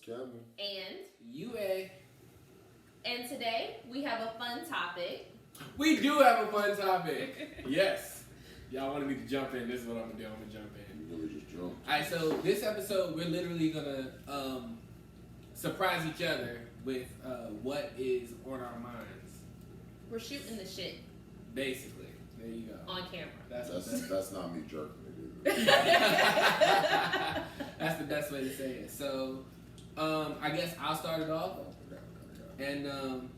Campbell. And UA. And today we have a fun topic. We do have a fun topic. Yes. Y'all wanted me to jump in. This is what I'm gonna do. I'm gonna jump in. You really just jump. Alright, so this episode we're literally gonna surprise each other with what is on our minds. We're shooting the shit. Basically. There you go. On camera. That's not me jerking it either. That's the best way to say it. So I guess I'll start it off. And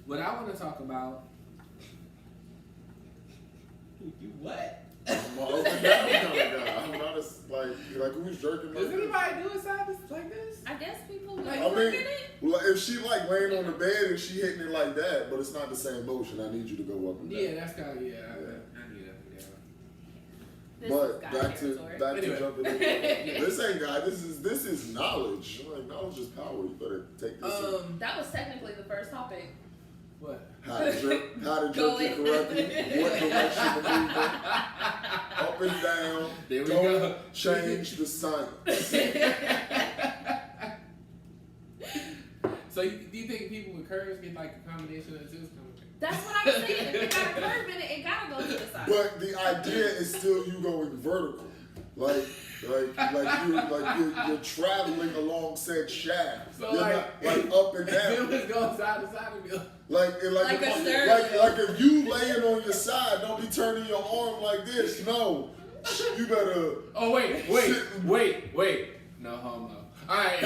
what I want to talk about. You what? I'm an up and down kind of guy. I'm not as like who's jerking like Does anybody do a side like this? I guess people would Like, look at it. Well, if she like laying on the bed and she hitting it like that, but it's not the same motion, I need you to go up and down. Yeah, that's kind of I need it. Yeah. This But is back to Anyway. jumping in. This ain't guy. This is knowledge. Like, knowledge is power. You better take this. That was technically the first topic. What? How to jerk it correctly. What direction to move it. Up and down. There we Don't go. change the science. So do you think people with curves get like a combination of the two? That's what I was saying. If it got a curve in it, it gotta go to the side. But the idea is still you going vertical. Like you're traveling along said shaft. So you're like not up and down. It's going side to side and be Like if you laying on your side, don't be turning your arm like this. No, you better. Oh wait. No homo. All right.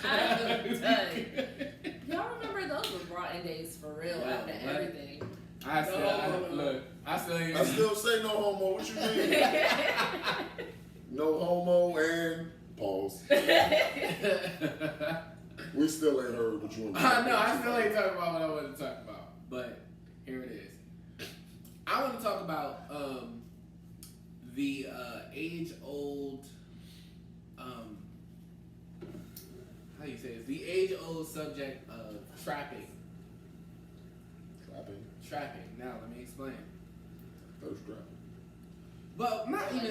I'm done. Y'all remember those were brought-in days for real after everything. I still say no homo. What you mean? No homo and pause. We still ain't heard what you want. I still ain't talking about what I want to talk about. But here it is. I want to talk about the age-old, how do you say this? The age-old subject of trapping. Trapping. Now let me explain. Thirst trapping. But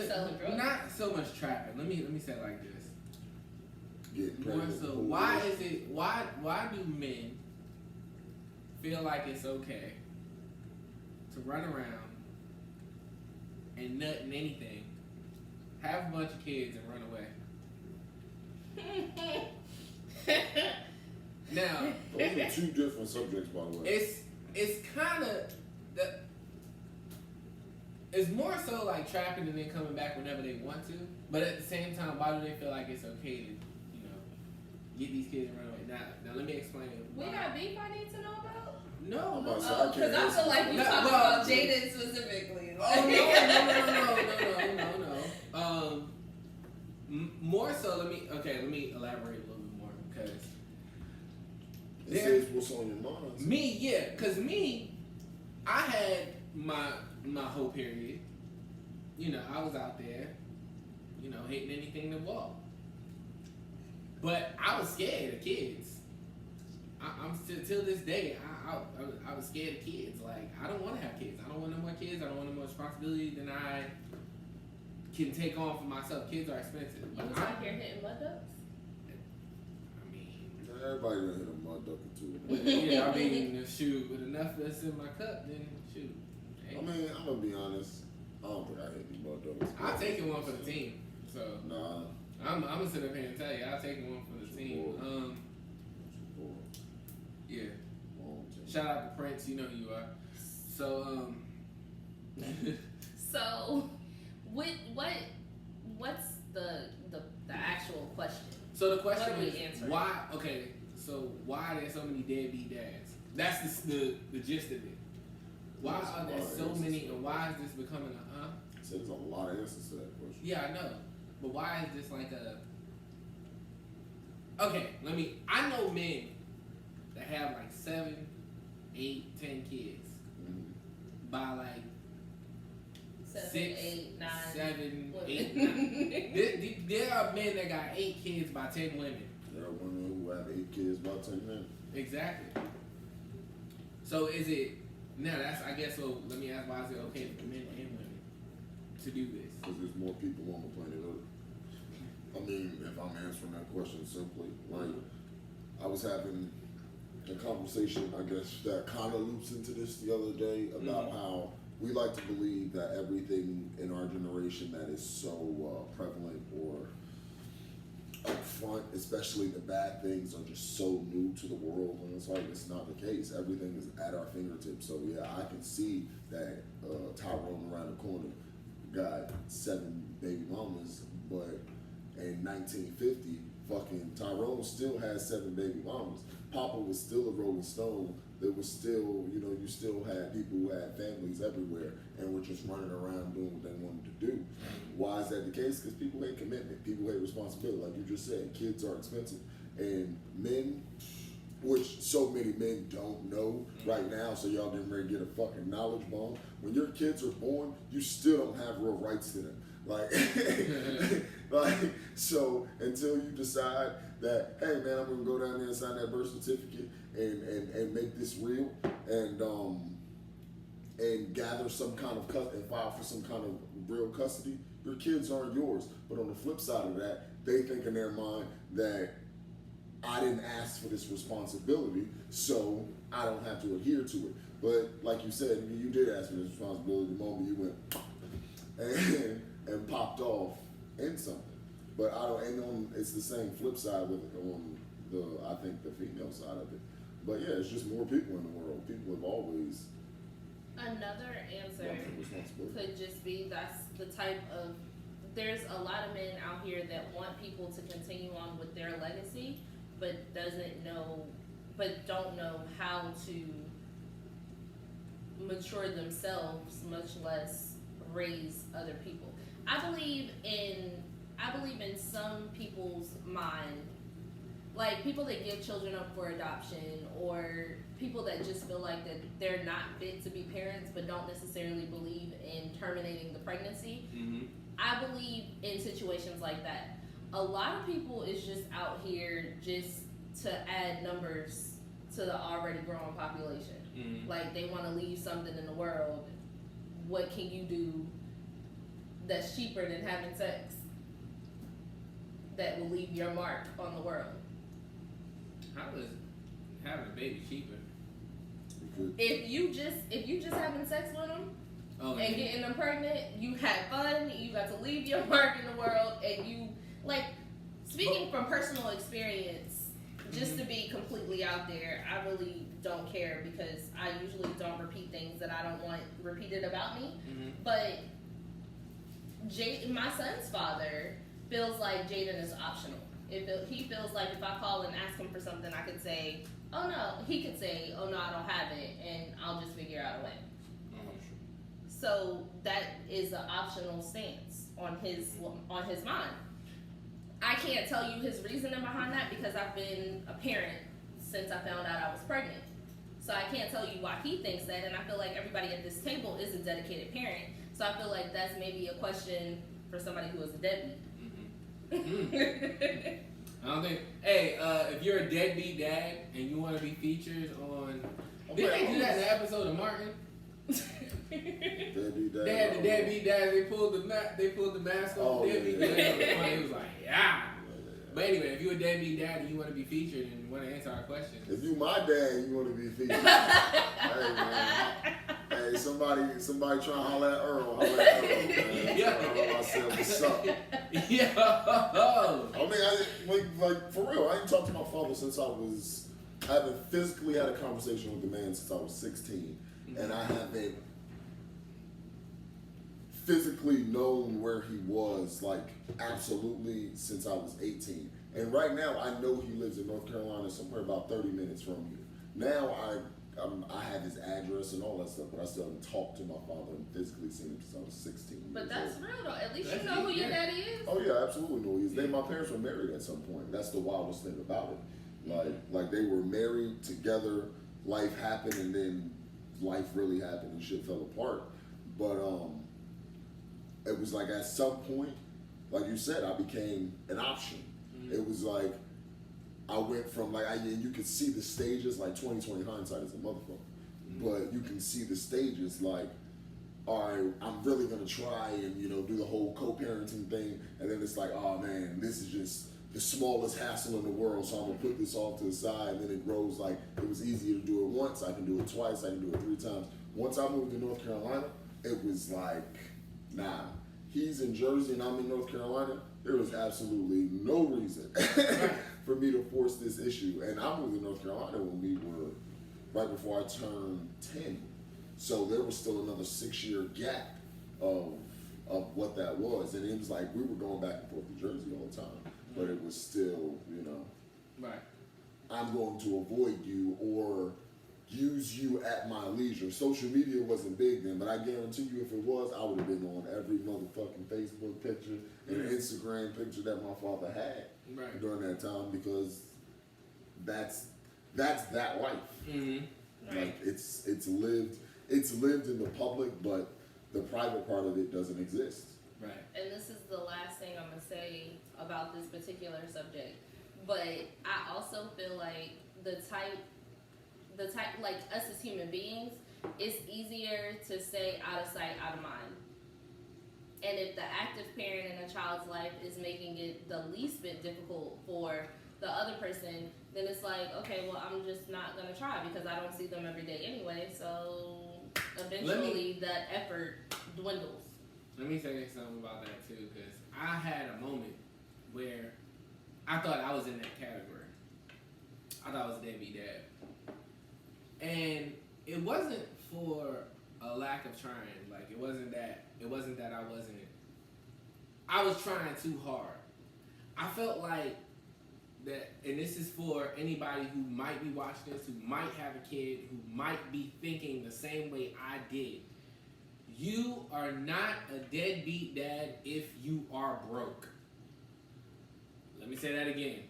Selling not so much trapping. Let me say it like this. Getting More pregnant. so, why do men feel like it's okay to run around and nut in anything, have a bunch of kids and run away? Now, Those are two different subjects, by the way. it's kind of it's more so like trapping and then coming back whenever they want to. But at the same time, why do they feel like it's okay to, get these kids and run away? Now let me explain it. We got beef I need to know about? No. Because I feel like you talking about Jaden specifically. No. More so, let me elaborate a little bit more because This is what's on your mind. because I had my whole period. I was out there, hitting anything that walked. But I was scared of kids. I'm still, till this day, I was scared of kids. Like, I don't want to have kids. I don't want no more kids. I don't want no more responsibility than I can take on for myself. Kids are expensive. You was out here hitting mud ducks? I mean, Everybody done hit a mud duck or two. yeah, I mean, shoot, with enough that's in my cup, then shoot. Hey. I mean, I'm gonna be honest. I don't think I hit any mud ducks. I'll take one for the team. So Nah. I'm gonna sit up here and tell you, I'll take one for the team. Yeah. Shout out to Prince, you know who you are. So So, what's the actual question? So the question What are we is answering? why? Okay, so why are there so many deadbeat dads? That's the gist of it. Why are there so many, and why is this becoming a? So there's a lot of answers to that question. Yeah, I know, but why is this like a? Okay, I know men that have like 7, 8, 10 kids by like 7, 6, 8, 9. 7, 8, 9. There are men that got 8 kids by 10 women. There are women who have 8 kids by 10 men. Exactly. So is it now? That's I guess. So let me ask: why is it okay for men and women to do this? Because there's more people on the planet Earth. I mean, if I'm answering that question simply, like, I was having a conversation, I guess, that kind of loops into this the other day about how we like to believe that everything in our generation that is so prevalent or up front, especially the bad things, are just so new to the world, and it's like, it's not the case. Everything is at our fingertips. So yeah, I can see that Tyrone around the corner got 7 baby mamas, but in 1950, fucking Tyrone still had 7 baby mamas. Papa was still a Rolling Stone. There was still, you know, you still had people who had families everywhere and were just running around doing what they wanted to do. Why is that the case? Because people hate commitment. People hate responsibility. Like you just said, kids are expensive. And men, which so many men don't know right now, so y'all getting ready to get a fucking knowledge bomb. When your kids are born, you still don't have real rights to them. Like, so until you decide that, hey man, I'm gonna go down there and sign that birth certificate and make this real and gather some kind of and file for some kind of real custody, your kids aren't yours. But on the flip side of that, they think in their mind that I didn't ask for this responsibility, so I don't have to adhere to it. But like you said, you did ask for this responsibility the moment you went and popped off in something. But it's the same flip side with it on I think the female side of it. But yeah, it's just more people in the world. People have always. Another answer could just be that's the type of. There's a lot of men out here that want people to continue on with their legacy, but don't know how to mature themselves, much less raise other people. I believe in some people's mind, like people that give children up for adoption, or people that just feel like that they're not fit to be parents but don't necessarily believe in terminating the pregnancy. I believe in situations like that. A lot of people is just out here just to add numbers to the already growing population. Like they want to leave something in the world. What can you do that's cheaper than having sex that will leave your mark on the world? How is having a baby cheaper? If you just having sex with them and getting them pregnant, you had fun, you got to leave your mark in the world, and you, like, speaking from personal experience, just to be completely out there, I really don't care because I usually don't repeat things that I don't want repeated about me. But my son's father feels like Jaden is optional. He feels like if I call and ask him for something, I could say, oh no, he could say, oh no, I don't have it, and I'll just figure out a way. So that is an optional stance on his mind. I can't tell you his reasoning behind that because I've been a parent since I found out I was pregnant. So I can't tell you why he thinks that, and I feel like everybody at this table is a dedicated parent. So I feel like that's maybe a question for somebody who is a deadbeat. I don't think. Hey, if you're a deadbeat dad and you want to be featured on, did they do that in the episode of Martin? Deadbeat dad. They had the deadbeat dad. They pulled the mask off. Deadbeat dad. It was like, yeah. But anyway, if you're a deadbeat dad and you want to be featured and you want to answer our questions, if you my dad and you want to be featured, hey man, hey somebody trying to holler at Earl, man. Yeah. Myself, what's up? Yeah. I mean, like for real, I ain't talked to my father since I haven't physically had a conversation with the man since I was 16, and I haven't physically known where he was, like, absolutely since I was 18. And right now, I know he lives in North Carolina, somewhere about 30 minutes from here. Now, I have his address and all that stuff, but I still haven't talked to my father and physically seen him since I was 16. But that's real, though. At least you know who your daddy is. Oh, yeah, absolutely know who he is. My parents were married at some point. That's the wildest thing about it. Like they were married together, life happened, and then life really happened and shit fell apart. But, it was like at some point, like you said, I became an option. It was like I went from and you could see the stages, like 20/20 hindsight is a motherfucker. But you can see the stages like, all right, I'm really gonna try and, you know, do the whole co-parenting thing, and then it's like, oh man, this is just the smallest hassle in the world, so I'm gonna put this off to the side, and then it grows like it was easier to do it once, I can do it twice, I can do it 3 times. Once I moved to North Carolina, it was like, nah, he's in Jersey and I'm in North Carolina, there was absolutely no reason for me to force this issue. And I moved to North Carolina when we were right before I turned 10. So there was still another 6-year gap of what that was. And it was like we were going back and forth to Jersey all the time. But it was still, you know, Right. I'm going to avoid you or use you at my leisure. Social media wasn't big then, but I guarantee you if it was, I would have been on every motherfucking Facebook picture and Instagram picture that my father had Right. during that time, because that's that life. Mm-hmm. Like it's lived in the public, but the private part of it doesn't exist. Right. And this is the last thing I'm gonna say about this particular subject. But I also feel like the type like us as human beings, it's easier to say out of sight, out of mind. And if the active parent in a child's life is making it the least bit difficult for the other person, then it's like, okay, well, I'm just not gonna try because I don't see them every day anyway. So eventually, that effort dwindles. Let me say something about that too, because I had a moment where I thought I was in that category. I thought I was a deadbeat dad. And it wasn't for a lack of trying. Like, it wasn't that I was trying too hard. I felt like that, and this is for anybody who might be watching this, who might have a kid, who might be thinking the same way I did. You are not a deadbeat dad if you are broke. Let me say that again.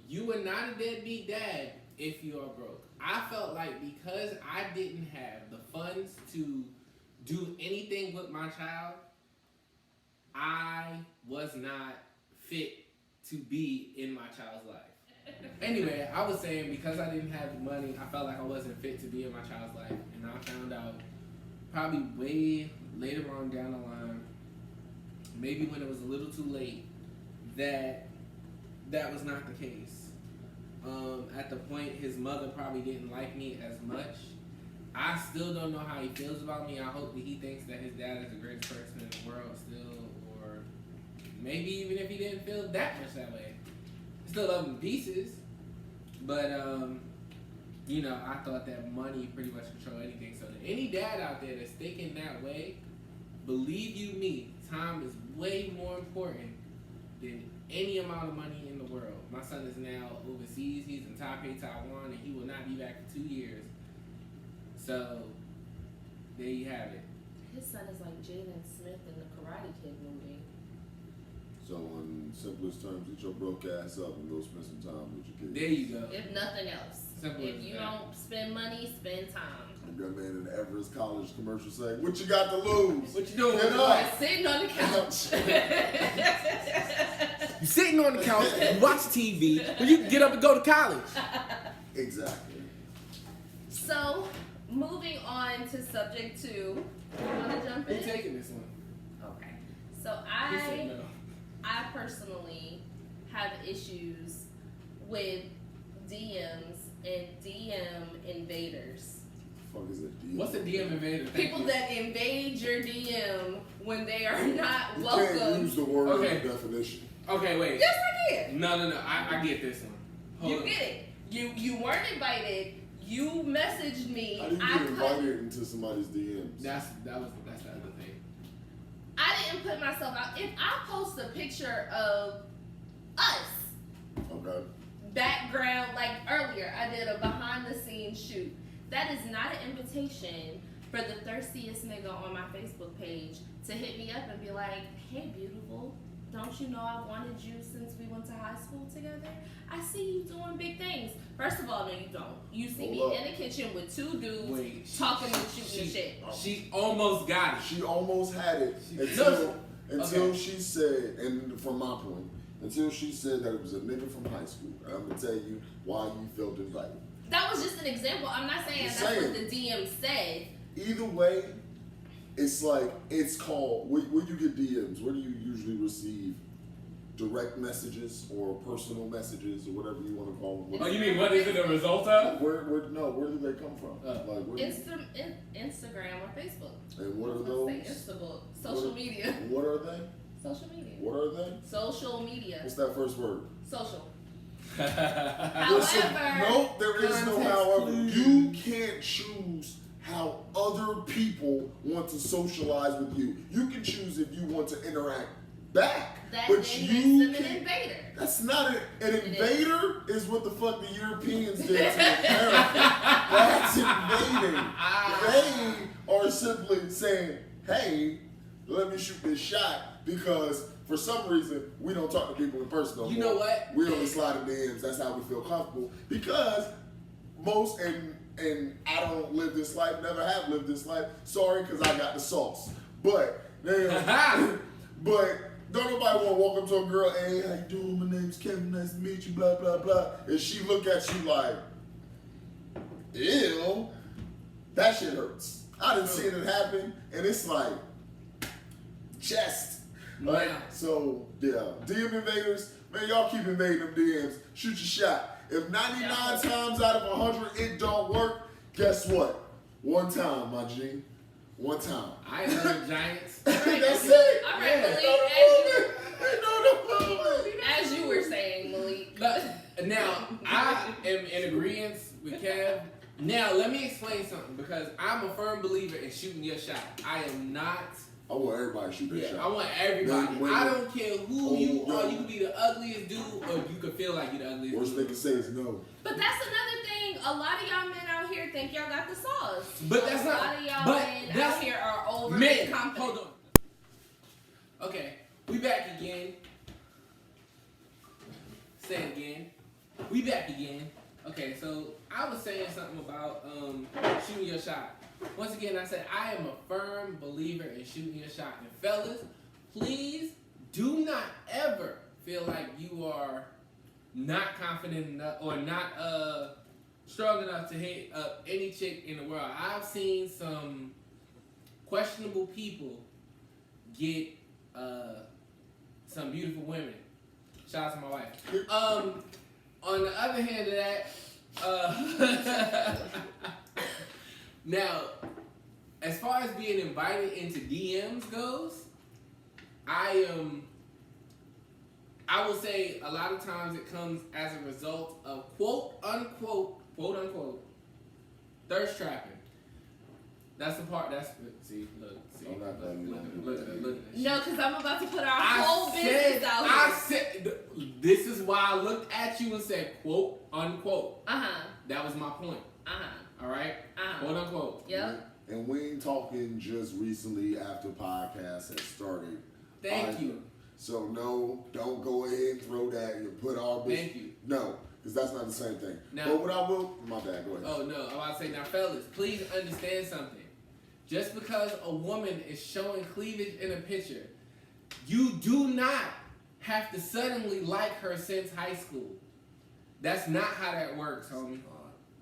You are not a deadbeat dad if you are broke. I felt like because I didn't have the funds to do anything with my child, I was not fit to be in my child's life. Anyway, I was saying because I didn't have the money, I felt like I wasn't fit to be in my child's life. And I found out probably way later on down the line, maybe when it was a little too late, that was not the case. At the point, his mother probably didn't like me as much. I still don't know how he feels about me. I hope that he thinks that his dad is the greatest person in the world still, or maybe even if he didn't feel that much that way, I still love him to pieces. But you know, I thought that money pretty much controlled anything. So to any dad out there that's thinking that way, believe you me, time is way more important than any amount of money in the world. My son is now overseas. He's in Taipei, Taiwan, and he will not be back for 2 years. So there you have it. His son is like Jaden Smith in the Karate Kid movie. So in simplest terms, get your broke ass up and go spend some time with your kids. There you go. If nothing else. Simple If as you that. don't spend money, spend time. Like that man in the Everest College commercial saying, "What you got to lose? What you doing? Get Or up." sitting on the couch. You sitting on the couch, you watch TV, when you can get up and go to college. Exactly. So, moving on to subject 2. You want to jump Who's in? taking this one? Okay. So Who said no? I personally have issues with DMs and DM invaders. Fuck is it? DM? What's a DM invader? Thank People you. that invade your DM when they are not You welcome. can't use the word Okay. in definition. Okay, wait. Yes, I can. No. I get this one. Hold You on. get it. You weren't invited. You messaged me. How do you I get couldn't- invited into somebody's DMs? That's the other thing. I didn't put myself out. If I post a picture of us, Okay. background, like earlier, I did a behind the scenes shoot. That is not an invitation for the thirstiest nigga on my Facebook page to hit me up and be like, "Hey, beautiful, don't you know I've wanted you since we went to high school together? I see you doing big things." First of all, no, you don't. You see me Hold up. in the kitchen with 2 dudes Wait, talking and shooting the shit. She almost got it. She almost had it No. until Okay. she said, and from my point, until she said that it was a nigga from high school. I'm gonna tell you why you felt invited. That was just an example. I'm not saying Just that's saying. what the DM said. Either way, it's like, it's called, where you get DMs, where do you usually receive direct messages or personal messages or whatever you want to call them? Oh, you mean what is it a result of? Where do they come from? Like, where Instagram or Facebook. and what are I was those? gonna say Instabook. Social media. What are they? Social media. What are they? Social media. What's that first word? Social. Nope, there is no however. You can't choose how other people want to socialize with you. You can choose if you want to interact back. That but then you makes them an invader. That's not an invader. Is what the fuck the Europeans did to America. That's invading. They are simply saying, "Hey, let me shoot this shot," because for some reason we don't talk to people in person no more. You know what? We only slide in DMs. That's how we feel comfortable. Because most and I don't live this life. Never have lived this life. Sorry, because I got the sauce. But but. Don't nobody want to walk up to a girl, hey, how you doing? My name's Kevin, nice to meet you, blah, blah, blah. And she look at you like, ew, that shit hurts. I done seen it happen, and it's like, chest. Right? Yeah. So, yeah, DM invaders, man, y'all keep invading them DMs. Shoot your shot. If 99 times out of 100 it don't work, guess what? One time, my G. One time. I ain't heard Giants. That's it. All right, Malik, as you were saying, Malik. Now, I am in agreement with Kev. Now, let me explain something, because I'm a firm believer in shooting your shot. I am not. I want everybody to shoot their shot. I want everybody. Men, women, I don't care who you are. young. You could be the ugliest dude, or you could feel like you're the ugliest Worst dude. they can say is no. But that's another thing. A lot of y'all men out here think y'all got the sauce. But that's not. A lot of y'all But men that's out here are overly men. confident. Hold on. Okay, we back again. Say it again. We back again. Okay, so I was saying something about shooting your shot. Once again, I said I am a firm believer in shooting your shot. And fellas, please do not ever feel like you are not confident enough or not strong enough to hit up any chick in the world. I've seen some questionable people get some beautiful women. Shout out to my wife. On the other hand of that, now, as far as being invited into DMs goes, I will say a lot of times it comes as a result of quote unquote, thirst trapping. That's the part. I'm not done. Look. No, because I'm about to put our whole business out I here. said, this is why I looked at you and said, quote, unquote. That was my point. All right? Quote, unquote. Yep. And we ain't talking just recently after podcast has started. Thank you. So no, don't go ahead and throw that and put our business. Thank you. No, because that's not the same thing. No. But what I will, my bad, go ahead. Oh, no. I'm about to say, now, fellas, please understand something. Just because a woman is showing cleavage in a picture, you do not have to suddenly like her since high school. That's not how that works, homie.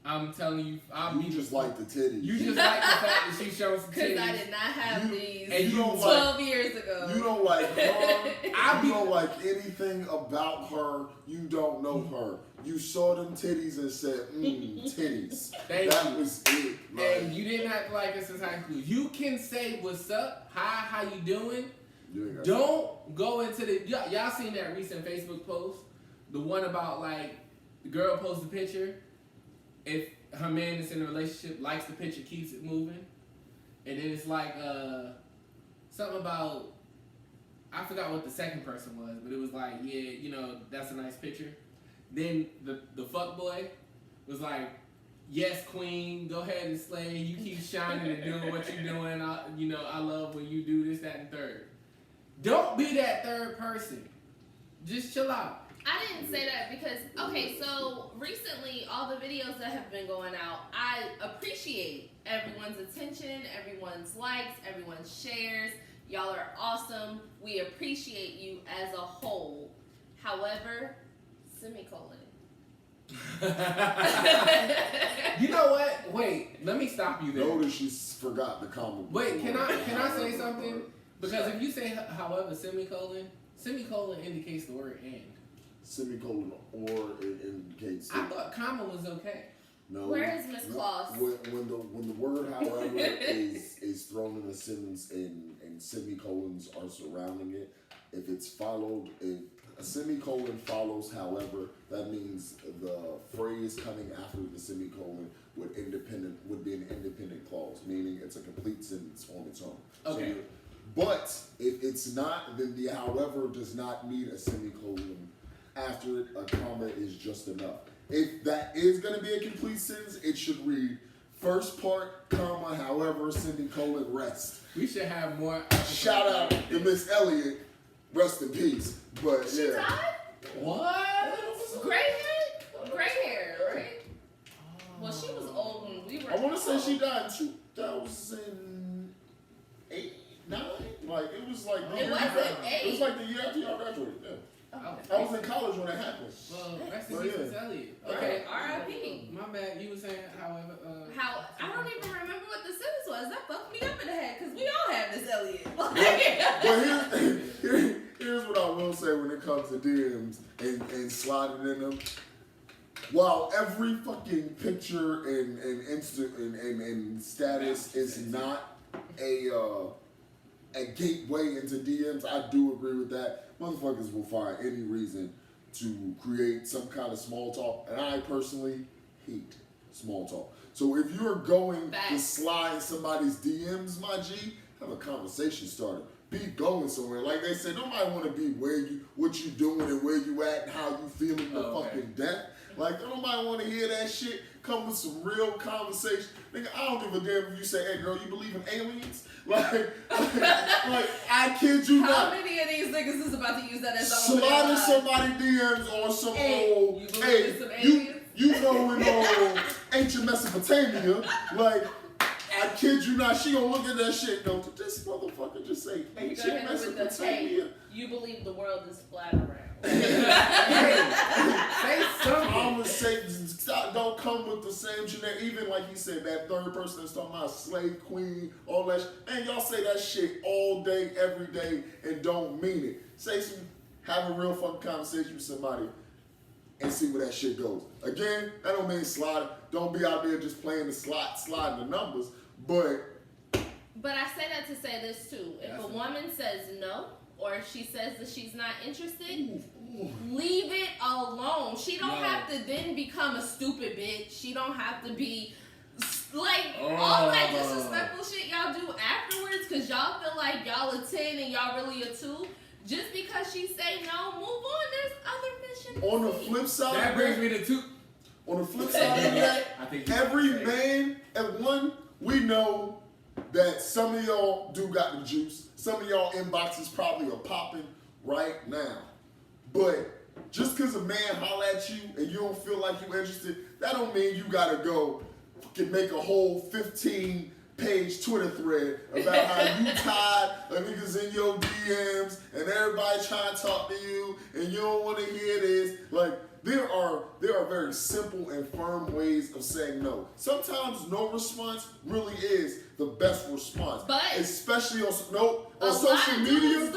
I'm telling you, you just like the titties. You just like the fact that she shows some titties. Because I did not have these and you don't 12 years ago. You don't like her. You don't like anything about her. You don't know her. You saw them titties and said, titties. That was it. Like, and you didn't have to like her since high school. You can say, what's up? Hi, how you doing? Don't go into the... Y'all seen that recent Facebook post? The one about, like, the girl posts a picture. If her man that's in a relationship likes the picture, keeps it moving. And then it's like, something about... I forgot what the second person was, but it was like, yeah, you know, that's a nice picture. Then the fuck boy was like, yes, queen, go ahead and slay. You keep shining and doing what you're doing. I love when you do this, that, and third. Don't be that third person. Just chill out. I didn't say that because, okay, so recently all the videos that have been going out, I appreciate everyone's attention, everyone's likes, everyone's shares. Y'all are awesome. We appreciate you as a whole. However, semicolon. You know what? Wait, let me stop you there. Notice she forgot the comma. Wait, can I say something? Because if you say however semicolon indicates the word and. Semicolon or it indicates. I thought comma was okay. No. Where is Miss Claus? When the word however is thrown in a sentence and semicolons are surrounding it, if a semicolon follows however, that means the phrase coming after the semicolon would be an independent clause, meaning it's a complete sentence on its own. Okay. So, but if it's not, then the however does not need a semicolon after it. A comma is just enough. If that is going to be a complete sentence, it should read first part, comma, however, semicolon, rest. We should have more. Shout out to Miss Elliott, rest in peace. But She yeah. died? What? Gray hair, right? Well, she was old when we were. I want to say she died in 2008, 9. Like it was like It wasn't 8. It was like the year after y'all graduated. Yeah. Oh. I was in college when it happened. Well, rest in Well, peace, yeah. Miss Elliott. Okay, Okay. R.I.P. My bad. You were saying, however. How I don't even remember what the sentence was. That fucked me up in the head because we all have this Elliot. But here's what I will say when it comes to DMs and sliding in them. While every fucking picture and status is not a gateway into DMs, I do agree with that. Motherfuckers will find any reason to create some kind of small talk, and I personally hate small talk. So if you're going to slide somebody's DMs, my G, have a conversation started. Be going somewhere. Like they said, nobody want to be what you doing and where you at and how you feeling to fucking death. Like, nobody want to hear that shit. Come with some real conversation. Nigga, I don't give a damn if you say, hey, girl, you believe in aliens? Like I kid you How not. many of these niggas is about to use that as a Sliding somebody DMs on some old, you believe in some aliens? you know in old ancient Mesopotamia, like, I kid you not, she gonna look at that shit and go, did this motherfucker just say ancient Mesopotamia? You believe the world is flat around. Say something. Conversations don't come with the same generic. Even like he said, that third person that's talking about slave queen, all that. Man, y'all say that shit all day, every day, and don't mean it. Have a real fucking conversation with somebody, and see where that shit goes. Again, that don't mean slide. Don't be out there just playing the sliding the numbers. But I say that to say this too. If a woman says no, or if she says that she's not interested, leave it alone. She don't have to then become a stupid bitch. She don't have to be like all that disrespectful shit y'all do afterwards because y'all feel like y'all a 10 and y'all really a 2. Just because she say no, move on. There's other mission. On the flip side, That brings me to 2. On the flip side of that, I think every man at one, we know that some of y'all do got the juice. Some of y'all inboxes probably are popping right now. But just because a man holler at you and you don't feel like you're interested, that don't mean you gotta go fucking make a whole 15-page Twitter thread about how you tired of niggas in your DMs and everybody trying to talk to you and you don't want to hear this. Like, there are very simple and firm ways of saying no. Sometimes no response really is the best response. But especially on social media.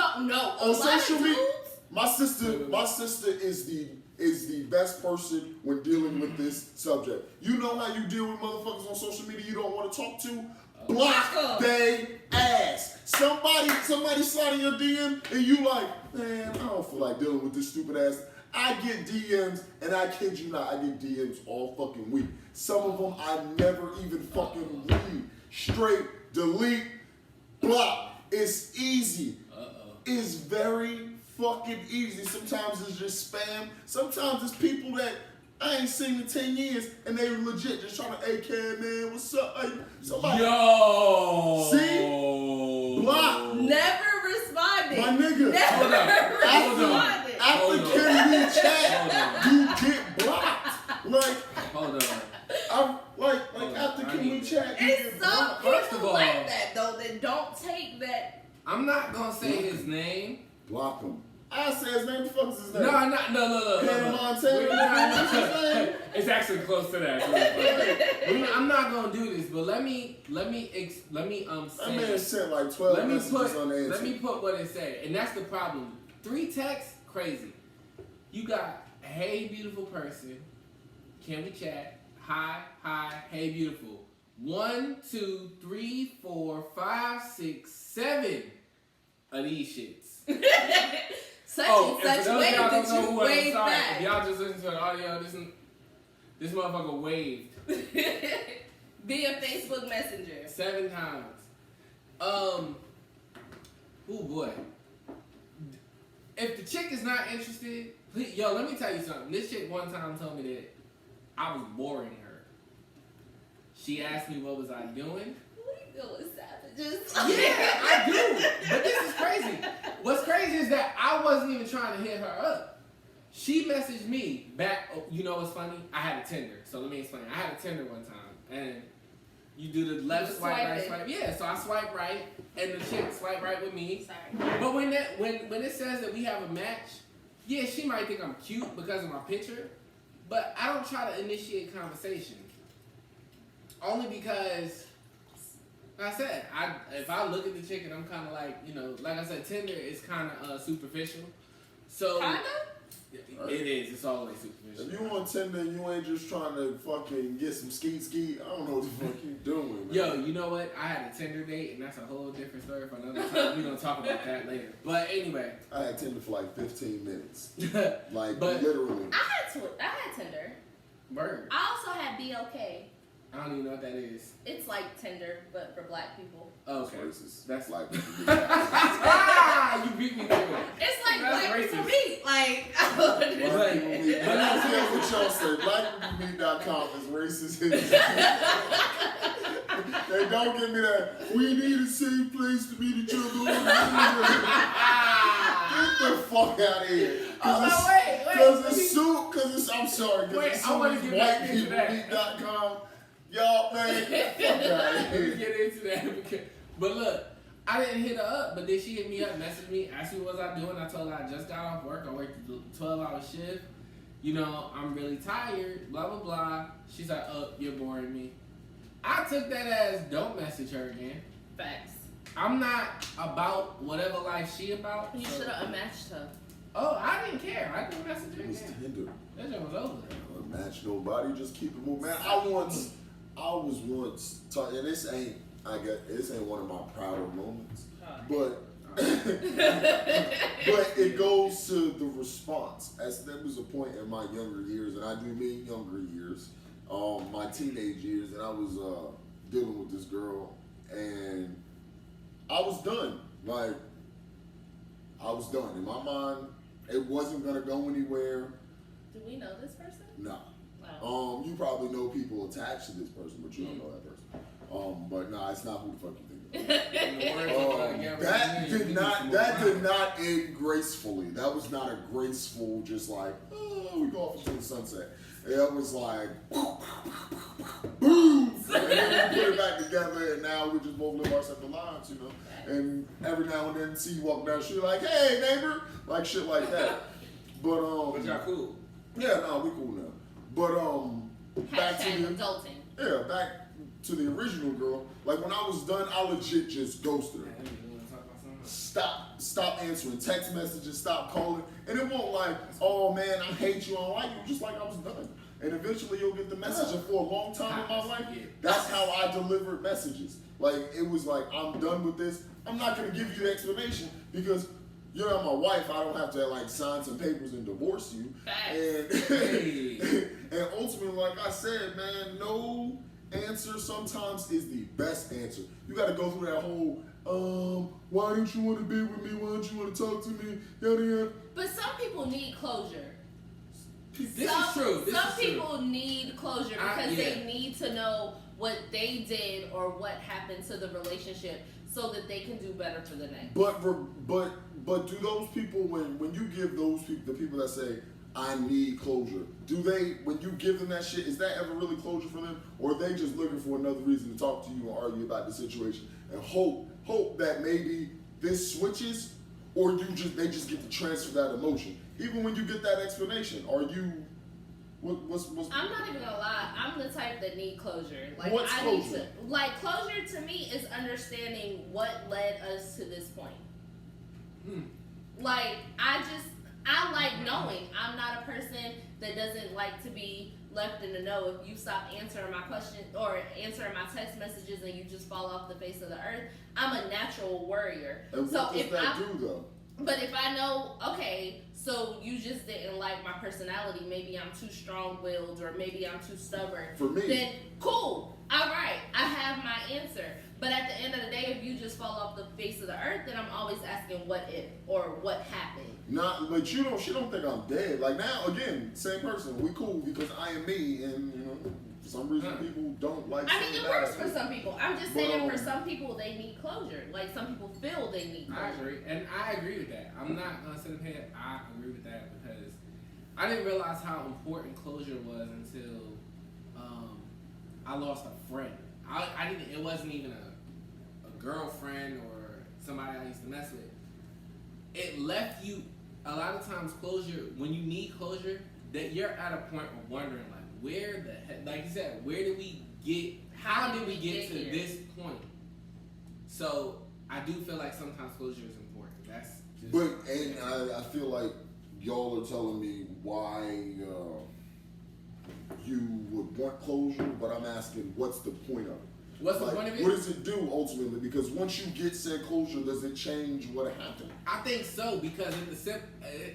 On social media, my sister is the best person when dealing with this subject. You know how you deal with motherfuckers on social media you don't want to talk to? Block they ass. Somebody sliding your DM and you like, man, I don't feel like dealing with this stupid ass. I get DMs, and I kid you not, I get DMs all fucking week. Some of them I never even fucking read. Straight, delete, block. It's easy. It's very fucking easy. Sometimes it's just spam. Sometimes it's people that I ain't seen in 10 years, and they legit just trying to, hey, Cam, man, what's up? Hey, somebody. Yo. See? Block. Never responded. My nigga. Never responded. After Can We Chat, you get blocked. Like, hold on. After Can We Chat, you It's get some blocked. First of people all, like that though that don't take that. I'm not gonna say his name. Block him. I say his name. The fuck is his name? No. Hannah Montana. It's actually close to that. I'm not gonna do this, but let me That say. man sent like 12 messages unanswered. Let me put what it said, and that's the problem. 3 texts, crazy. You got, hey beautiful person, can we chat? Hi, hey beautiful. 1, 2, 3, 4, 5, 6, 7 of these shits. Such and such way y'all that don't know you who waved sorry, back. if y'all just listen to the audio, this motherfucker waved Via Facebook Messenger. 7 times. Oh boy. If the chick is not interested, please, yo, let me tell you something. This chick one time told me that I was boring her. She asked me what was I doing. What do you feel with savages? Yeah, I do. But this is crazy. What's crazy is that I wasn't even trying to hit her up. She messaged me back. Oh, you know what's funny? I had a Tinder. So let me explain. I had a Tinder one time. And you do the left swipe, right swipe. Yeah, so I swipe right. And the chick swipe right with me. Sorry. But when it says that we have a match, yeah, she might think I'm cute because of my picture. But I don't try to initiate conversation. Only because, like I said, if I look at the chick and I'm kind of like, you know, like I said, Tinder is kind of superficial. So Kinda? it is. It's always superficial. If you on Tinder and you ain't just trying to fucking get some ski, I don't know what the fuck you doing, man. Yo, you know what? I had a Tinder date, and that's a whole different story for another time. We're going to talk about that later. But anyway. I had Tinder for like 15 minutes. Like, But- literally. I had Tinder. Bird. I also had BOK. I don't even know what that is. It's like Tinder, but for black people. Oh, okay. That's racist. That's like, you beat me to it. It's like That's black people racist. meet. Like, I don't Black understand. people meet. But I feel what y'all say. BlackPeopleMeet.com is racist. They don't give me that. We need a safe place to meet each other. Get the fuck out of here. I'm sorry. Wait, I want to get back into that. WTWS.com. Y'all, man, get the fuck out of Let me here. get into that. But look, I didn't hit her up, but then she hit me up, messaged me, asked me what was I doing. I told her I just got off work. I worked a 12-hour shift. You know, I'm really tired, blah, blah, blah. She's like, oh, you're boring me. I took that as don't message her again. Facts. I'm not about whatever life she about. You should have unmatched her. Oh, I didn't care. I didn't message her It was again. Tinder. That shit was over. Match nobody, just keep it moving. Man, I was once talking, and this ain't one of my prouder moments, but but it goes to the response. As there was a point in my younger years, and I do mean younger years, my teenage years, and I was dealing with this girl, and I was done. Like, I was done. In my mind, it wasn't gonna go anywhere. Do we know this person? No. Oh. You probably know people attached to this person, but you don't know that person. But nah, it's not who the fuck you think it is. That did not end gracefully. That was not a graceful, just like, oh, we go off into the sunset. It was like, boom, and then we put it back together, and now we just both live our separate lives, you know. And every now and then, see you walk down the street, like, hey, neighbor, like shit like that. But But y'all cool. yeah, no, we cool now. But back to Hashtag adulting. back to the original girl. Like, when I was done, I legit just ghosted her. Stop answering text messages, stop calling, and it won't like, oh man, I hate you, I don't like you, just like I was done. And eventually you'll get the message. And for a long time in my life, that's how I delivered messages. Like, it was like, I'm done with this. I'm not gonna give you the explanation because you're not my wife. I don't have to like sign some papers and divorce you. And and ultimately, like I said, man, no answer sometimes is the best answer. You got to go through that whole, why don't you want to be with me? Why don't you want to talk to me? Yada yada. But some people need closure. This is true. Some people need closure because they need to know what they did or what happened to the relationship so that they can do better for the next. But do those people, when you give those people, the people that say, I need closure, do they, when you give them that shit, is that ever really closure for them? Or are they just looking for another reason to talk to you and argue about the situation and hope that maybe this switches, or they just get to transfer that emotion. Even when you get that explanation, are you? What's I'm not even gonna lie. I'm the type that need closure. Like What's I closure? need to like closure to me is understanding what led us to this point. Like I like knowing. I'm not a person that doesn't like to be left in the know. If you stop answering my questions or answering my text messages and you just fall off the face of the earth, I'm a natural worrier. And So what does if that I do though? But if I know, okay, so you just didn't like my personality, maybe I'm too strong-willed or maybe I'm too stubborn. For me, then cool, all right, I have my answer. But at the end of the day, if you just fall off the face of the earth, then I'm always asking what if or what happened. not, but she don't think I'm dead. Like now, again, same person. We cool because I am me, and for some reason people don't like. I mean, saying it that. works for some people. I'm just saying for some people, they need closure. Like some people feel they need closure. I agree, and I agree with that. I'm not gonna sit up here. I agree with that because I didn't realize how important closure was until I lost a friend. I didn't. It wasn't even a girlfriend or somebody I used to mess with. It left you a lot of times closure when you need closure. That you're at a point of wondering like, where the heck, like you said, where did we get? How did we get to here? this point? So I do feel like sometimes closure is important. That's just But and I feel like y'all are telling me why you would want closure, but I'm asking, what's the point of it? what's the Like, point of it? what does it do ultimately? Because once you get said closure, does it change what happened? I think so because it's It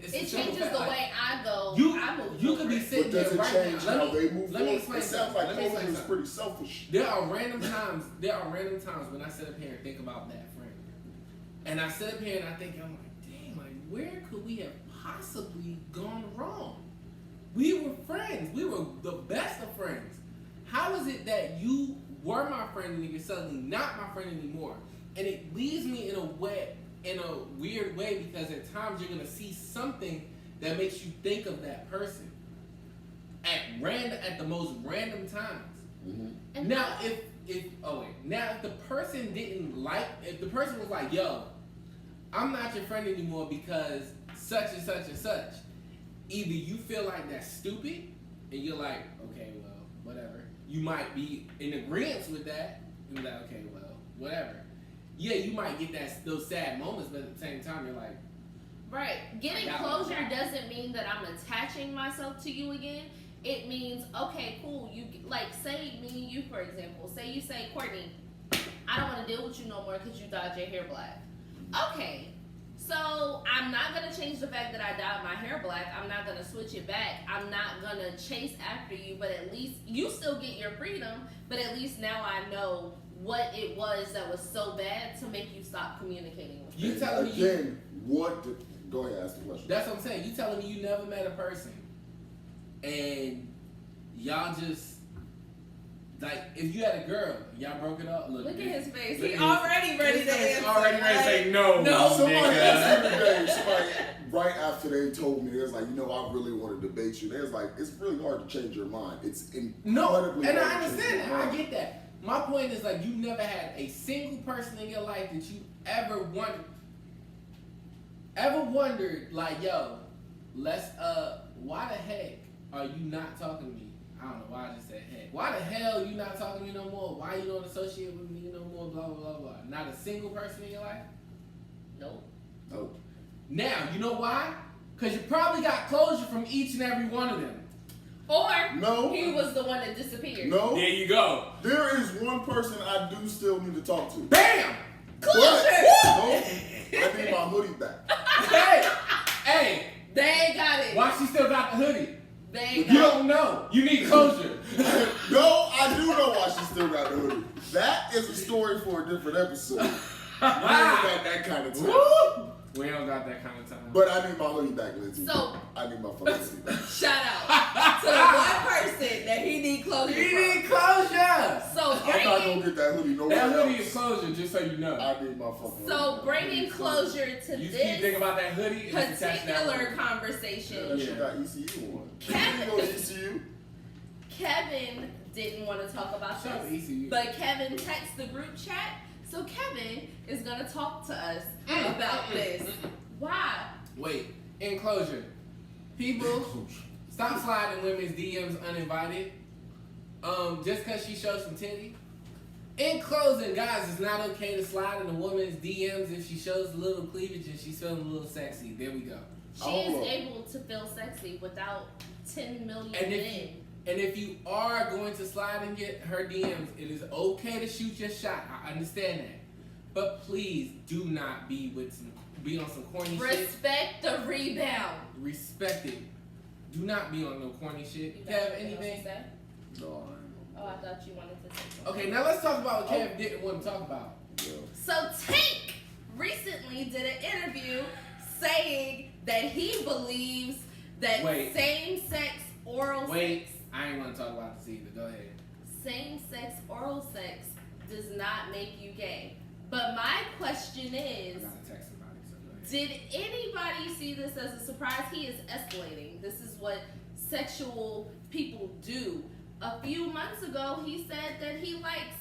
a simple changes fact, the like, way I go. I move you could be forward. sitting But does there it right change now. how they move let me forward? explain It sounds something. like Let me closure explain is something. pretty selfish. There are random times when I sit up here and think about that friend. And I sit up here and I think, I'm like, dang, like where could we have possibly gone wrong? We were friends. We were the best of friends. How is it that you were my friend and you're suddenly not my friend anymore? And it leaves me in a weird way because at times you're gonna see something that makes you think of that person at the most random times. Mm-hmm. And Now if the person if the person was like, yo, I'm not your friend anymore because such and such and such, either you feel like that's stupid and you're like, okay, well, whatever. You might be in agreement with that and be like, okay, well, whatever. Yeah, you might get those sad moments, but at the same time, you're like, Right. Getting I got closure it. doesn't mean that I'm attaching myself to you again. It means, okay, cool. You like say me and you, for example. Say you say, Courtney, I don't want to deal with you no more because you dyed your hair black. Okay. So I'm not gonna change the fact that I dyed my hair black. I'm not gonna switch it back. I'm not gonna chase after you. But at least you still get your freedom. But at least now I know what it was that was so bad to make you stop communicating with me. you telling me Again, go ahead, ask the question. that's what I'm saying. You telling me you never met a person and y'all just like if you had a girl, y'all broke it up. Look Look at his face. Look He at already ready to He's answer. already ready to say no. No. Somebody nigga. asked me today, somebody right after they told me, they was like, I really want to debate you. They was like, it's really hard to change your mind. It's No, incredibly and hard I to change understand your that. I mind. get that. My point is like you never had a single person in your life that you ever wondered like, yo, why the heck are you not talking to me? I don't know why I just said heck. Why the hell you not talking to me no more? Why you don't associate with me no more? Blah blah blah blah. Not a single person in your life. Nope. No. Now you know why? Because you probably got closure from each and every one of them. Or No. he was the one that disappeared. No. There you go. There is one person I do still need to talk to. Bam. Closure. No, I need my hoodie back. Hey. They got it. Why she still got the hoodie? They You got it. don't know. You need closure. No, I do know why she still got the hoodie. That is a story for a different episode. We ain't got that kind of time. Woo! We don't got that kind of time. But I need my hoodie back, Lindsay. So- I need my fucking hoodie back. Shout out to the one person that he need closure You from. need closure. So I'm not gonna get that hoodie nowhere That hoodie else. is closure, just so you know. I need my fucking So hoodie. bringing closure to You just keep thinking this about that hoodie and just attach that particular hoodie. Yeah, conversation, that shit got ECU on. Kevin- You go to ECU? Kevin didn't want to talk about Shout out to this, ECU. but Kevin texted the group chat. So Kevin is gonna talk to us about this. Why? Wait, in closure, people, stop sliding women's DMs uninvited. Just because she shows some titty. In closing, guys, it's not okay to slide in a woman's DMs if she shows a little cleavage and she's feeling a little sexy. There we go. She is able to feel sexy without 10 million men. And if you are going to slide and get her DMs, it is okay to shoot your shot. I understand that. But please do not be on some corny shit. Respect the rebound. Respect it. Do not be on no corny shit. You Kev, got anything? Say? No, Oh, I thought you wanted to say something. Okay, now let's talk about what Kev didn't want to talk about. Yeah. So Tank recently did an interview saying that he believes that same-sex oral sex. I ain't want to talk about this either. Go ahead. Same-sex oral sex does not make you gay. But my question is, I gotta text somebody, so go ahead. did anybody see this as a surprise? He is escalating. This is what sexual people do. A few months ago, he said that he likes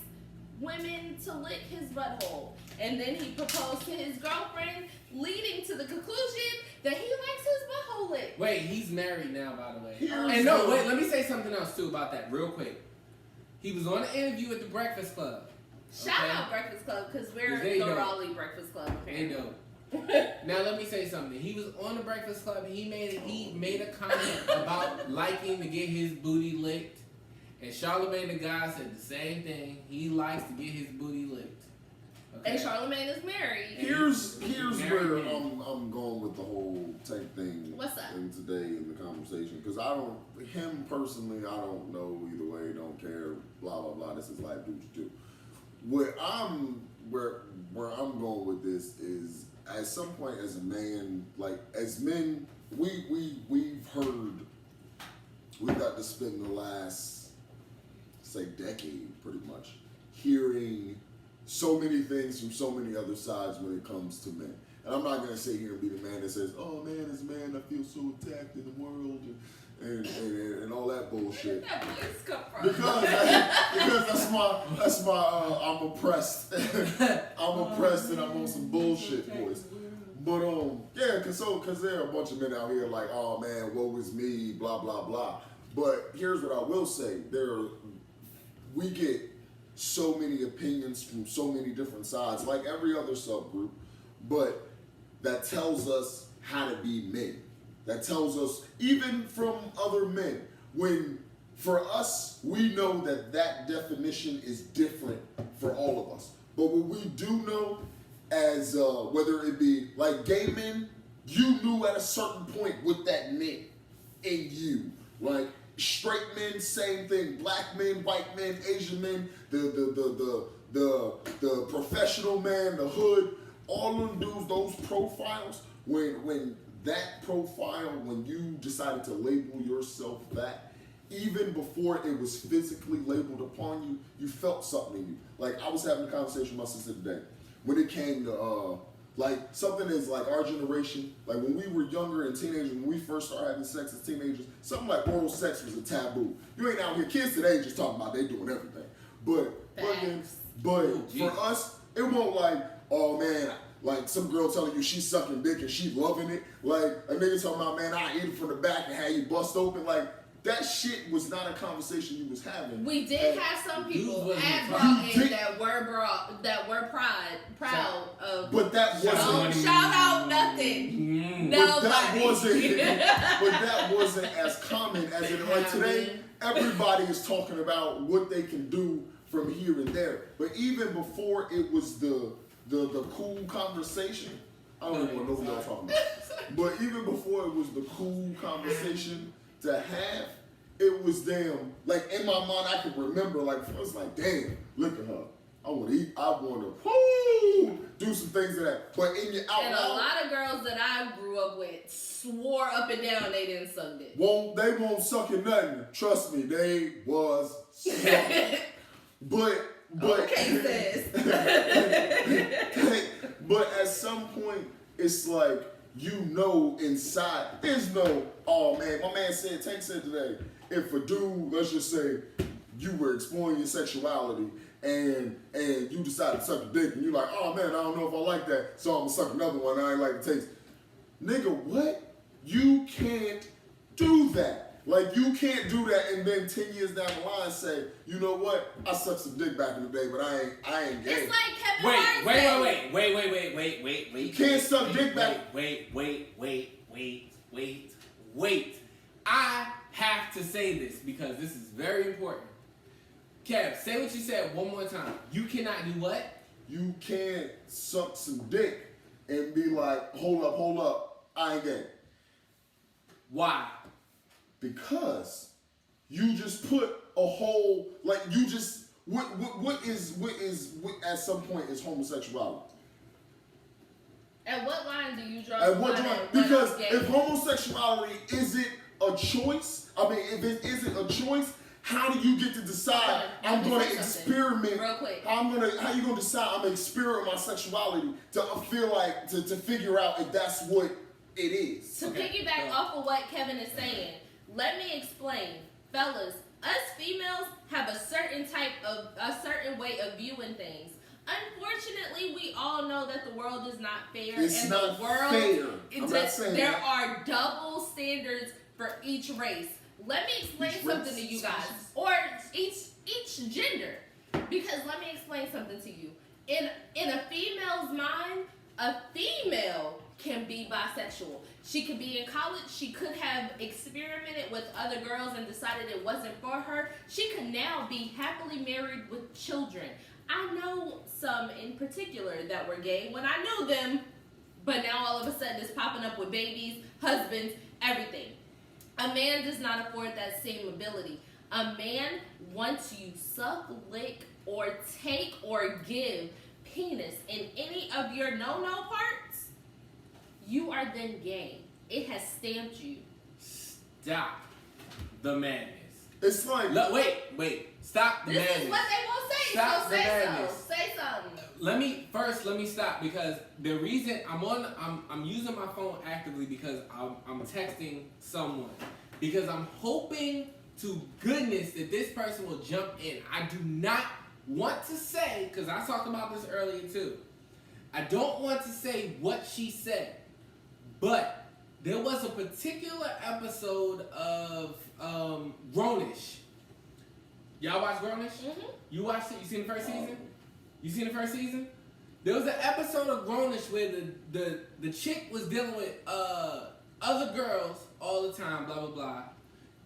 women to lick his butthole. And then he proposed to his girlfriend, leading to the conclusion that he likes his butthole licked. Wait, he's married now, by the way. Here's let me say something else, too, about that real quick. He was on an interview at the Breakfast Club. Shout out Breakfast Club, because we're They the know. Raleigh Breakfast Club. They know. Now let me say something. He was on the Breakfast Club. He made a comment about liking to get his booty licked, and Charlamagne the God said the same thing. He likes to get his booty licked. Okay? And Charlamagne is married. Here's where I'm going with the whole Tank thing. What's up? And today in the conversation, because him personally, I don't know either way. Don't care. Blah blah blah. This is life. Do what you do. Where I'm going with this is, at some point as a man, like as men, we've got to spend the last, say, decade pretty much hearing so many things from so many other sides when it comes to men. And I'm not gonna sit here and be the man that says, "Oh man, as a man, I feel so attacked in the world," and all that bullshit. Where did that voice come from? Because that's my I'm oppressed. I'm oppressed and I'm on some bullshit voice. But yeah, cause there are a bunch of men out here like, "Oh man, woe is me," blah blah blah. But here's what I will say: we get so many opinions from so many different sides, like every other subgroup, but that tells us how to be men. That tells us, even from other men, when for us, we know that definition is different for all of us. But what we do know, as whether it be like gay men, you knew at a certain point what that meant in you. Like straight men, same thing. Black men, white men, Asian men, the professional man, the hood, all of them dudes, those profiles, when that profile, when you decided to label yourself that, even before it was physically labeled upon you, you felt something in you. Like I was having a conversation with my sister today. When it came to like something is like our generation, like when we were younger and teenagers, when we first started having sex as teenagers, something like oral sex was a taboo. You ain't out here, kids today just talking about they doing everything. But for us, it won't like, oh man, like some girl telling you she's sucking dick and she loving it. Like a nigga talking about, man, I eat it from the back and have you bust open. Like that shit was not a conversation you was having. We did have some people at Broughton that were proud of. But that wasn't. Shout out nothing. Nobody. But that wasn't as common as it like today. Everybody is talking about what they can do from here and there. But even before it was the cool conversation, I don't even know what y'all talking about. But even before it was the cool conversation to have, it was damn, like in my mind I could remember, like I was like, damn, look at her. I want to eat, I want to do some things to that. But in your out and a lot of girls that I grew up with swore up and down they didn't suck dick. They won't suck in nothing. Trust me, they was sucking. But okay, sis. But at some point, it's like, you know, inside, there's no, oh man, my man Tank said today, if a dude, let's just say, you were exploring your sexuality and you decided to suck a dick and you're like, oh man, I don't know if I like that, so I'm gonna suck another one, I ain't like the taste. nigga, what? You can't do that. Like, you can't do that and then 10 years down the line say, you know what? I sucked some dick back in the day, but I ain't gay. It's like Kevin Hart Wait. You can't suck dick back. Wait. I have to say this because this is very important. Kev, say what you said one more time. You cannot do what? You can't suck some dick and be like, hold up, I ain't gay. Why? Because you just put a whole, like, you just, what is at some point is homosexuality? At what line do you draw? At what the line time? at what Because is gay? if homosexuality isn't a choice, I mean, if it isn't a choice, how do you get to decide I'm going to experiment? Real quick. How you going to decide I'm going to experiment my sexuality to feel like, to figure out if that's what it is? To piggyback off of what Kevin is saying, let me explain. Fellas, us females have a certain way of viewing things. Unfortunately, we all know that the world is not fair. It's and not the world, fair. I'm not saying there that. are double standards for each race. Let me explain Each something race? to you guys. Or each gender. Because let me explain something to you. In a female's mind, a female can be bisexual. She could be in college. She could have experimented with other girls and decided it wasn't for her. She could now be happily married with children. I know some in particular that were gay when I knew them, but now all of a sudden it's popping up with babies, husbands, everything. A man does not afford that same ability. A man, once you suck, lick, or take or give penis in any of your no-no parts, you are then gay. It has stamped you. Stop the madness. It's like... Wait. Stop the madness. This is what they won't say, Stop so the say madness. so. Say something. Let me stop because the reason I'm using my phone actively because I'm texting someone because I'm hoping to goodness that this person will jump in. I do not want to say, because I talked about this earlier too, I don't want to say what she said, but there was a particular episode of Grownish. Y'all watch Grownish? Mm-hmm. You watched it? You seen the first season? You seen the first season? There was an episode of Grownish where the chick was dealing with other girls all the time, blah, blah, blah.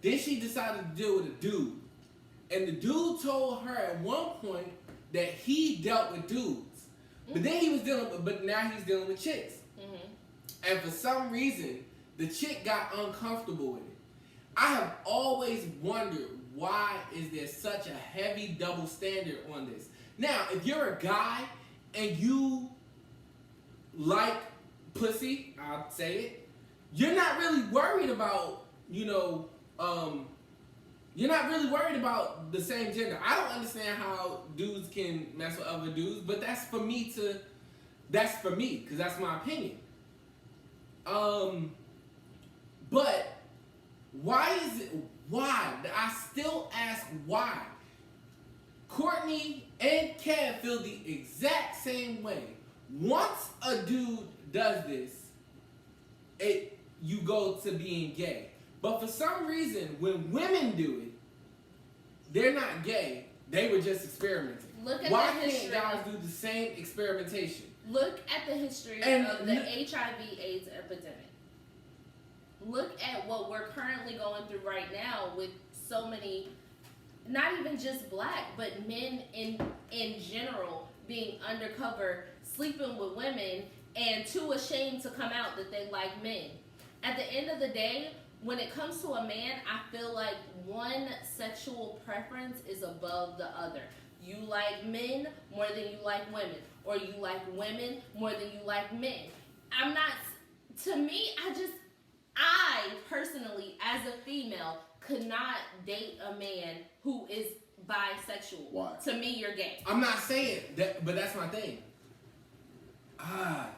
Then she decided to deal with a dude. And the dude told her at one point that he dealt with dudes. But then he was but now he's dealing with chicks. Mm-hmm. And for some reason, the chick got uncomfortable with it. I have always wondered, why is there such a heavy double standard on this? Now, if you're a guy and you like pussy, I'll say it, you're not really worried about, you're not really worried about the same gender. I don't understand how dudes can mess with other dudes, but that's for me, because that's my opinion. But why? I still ask why. Courtney and Kev feel the exact same way. Once a dude does this, you go to being gay. But for some reason, when women do it, they're not gay. They were just experimenting. Look at Why the history. can't guys do the same experimentation? Look at the history of the HIV/AIDS epidemic. Look at what we're currently going through right now with so many, not even just black, but men in general being undercover, sleeping with women, and too ashamed to come out that they like men. At the end of the day, when it comes to a man, I feel like one sexual preference is above the other. You like men more than you like women, or you like women more than you like men. I personally, as a female, could not date a man who is bisexual. Why? To me, you're gay. I'm not saying that, but that's my thing. Why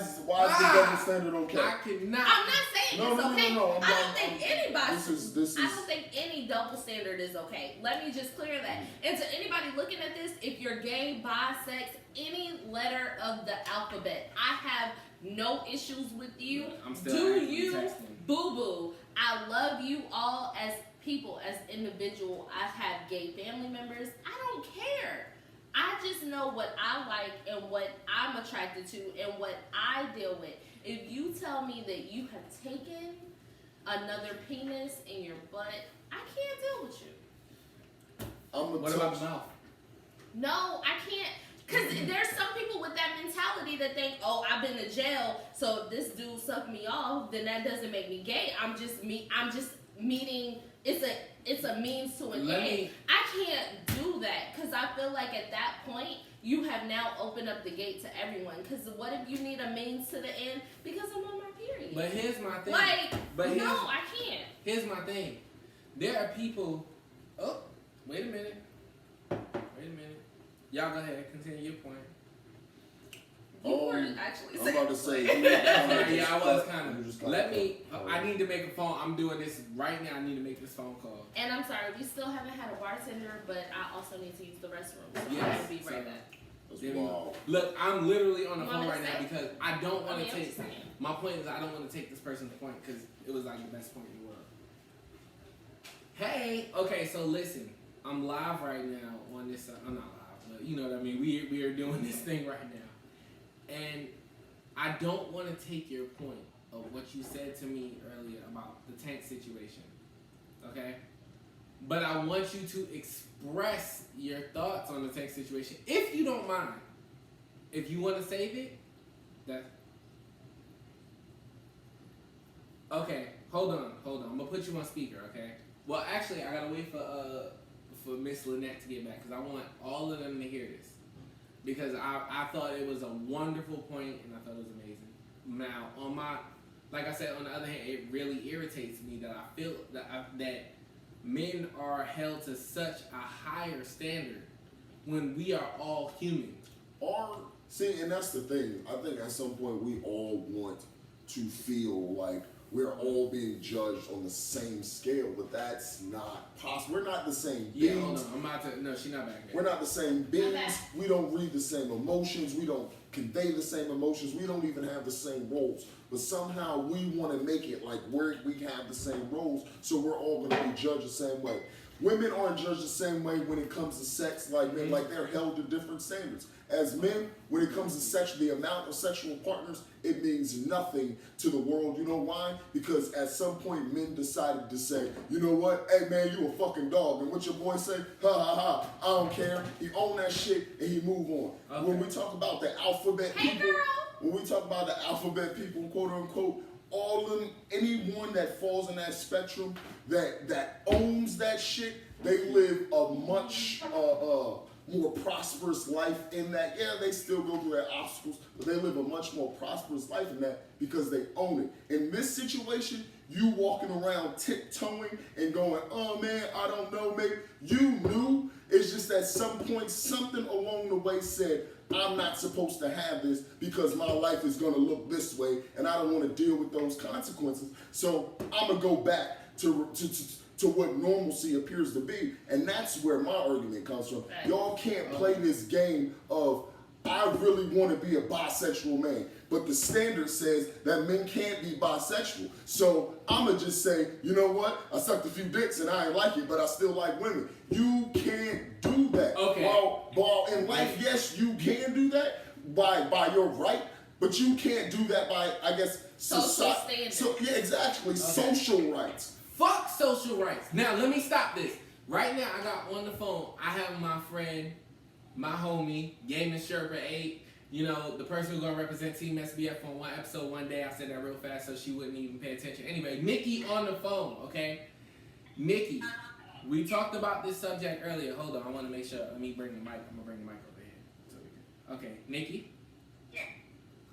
is the double standard okay? I cannot. I'm not saying it's okay. No. I don't think anybody. This is. I don't think any double standard is okay. Let me just clear that. And to anybody looking at this, if you're gay, bi, sex, any letter of the alphabet, I have no issues with you. I'm still Do actively you, texting. boo boo? I love you all as people, as individual. I have gay family members. I don't care. I just know what I like and what I'm attracted to and what I deal with. If you tell me that you have taken another penis in your butt, I can't deal with you. What about the mouth? No, I can't. Because there's some people with that mentality that think, oh, I've been to jail, so if this dude sucked me off, then that doesn't make me gay. I'm just meaning it's a means to an end. I can't do that because I feel like at that point you have now opened up the gate to everyone. Because what if you need a means to the end because I'm on my period? But here's my thing. I can't. Here's my thing. There are people. Oh, wait a minute. Y'all go ahead. Continue your point. You were actually I'm about to say. I was kind of. I need to make a phone. I'm doing this right now. I need to make this phone call. And I'm sorry, we still haven't had a bartender, but I also need to use the restroom. So Yes. I'll be right back. Wow. Look, I'm literally on the You phone want right me to now say? because I don't want I'm to just take. saying. My point is I don't want to take this person's point because it was like the best point in the world. Hey, okay, so listen, I'm live right now on this. I'm not live, but you know what I mean. We are doing this thing right now, and I don't want to take your point of what you said to me earlier about the tank situation, okay? But I want you to express your thoughts on the tank situation, if you don't mind. If you want to save it, that. Okay, hold on. I'm gonna put you on speaker, okay? Well, actually, I gotta wait for Miss Lynette to get back because I want all of them to hear this. Because I thought it was a wonderful point and I thought it was amazing. Now, like I said, on the other hand, it really irritates me that I feel that men are held to such a higher standard when we are all human. And that's the thing. I think at some point we all want to feel like we're all being judged on the same scale, but that's not possible. We're not the same beings. Yeah, hold on. I'm about to. No, she's not back yet. We're not the same beings. Okay. We don't read the same emotions. We don't convey the same emotions. We don't even have the same roles. But somehow we want to make it like we have the same roles, so we're all going to be judged the same way. Women aren't judged the same way when it comes to sex like men, like they're held to different standards. As men, when it comes to sex, the amount of sexual partners, it means nothing to the world. You know why? Because at some point, men decided to say, you know what? Hey, man, you a fucking dog. And what your boy say? Ha, ha, ha. I don't care. He own that shit, and he move on. Okay. When we talk about the alphabet Hey, people, girl. when we talk about the alphabet people, quote unquote, all of them, anyone that falls in that spectrum that owns that shit, they live a much more prosperous life in that. Yeah, they still go through their obstacles, but they live a much more prosperous life in that because they own it. In this situation, you walking around tiptoeing and going, oh man, I don't know, maybe you knew. It's just at some point, something along the way said, I'm not supposed to have this because my life is going to look this way and I don't want to deal with those consequences. So I'm going to go back to what normalcy appears to be. And that's where my argument comes from. Y'all can't play this game of, I really want to be a bisexual man. But the standard says that men can't be bisexual. So I'm going to just say, you know what? I sucked a few dicks and I ain't like it, but I still like women. You can't do that. Okay. While in life, yes, you can do that by your right, but you can't do that by, I guess, Social standards. So, yeah, exactly. Okay. Social rights. Fuck social rights. Now, let me stop this. Right now, I got on the phone. I have my friend, my homie, Gaming Sherpa 8. You know, the person who's going to represent Team SBF on one episode one day. I said that real fast so she wouldn't even pay attention. Anyway, Nikki on the phone, okay? Nikki, we talked about this subject earlier. Hold on, I want to make sure. Let me bring the mic. I'm going to bring the mic over here. So we can. Okay, Nikki? Yeah.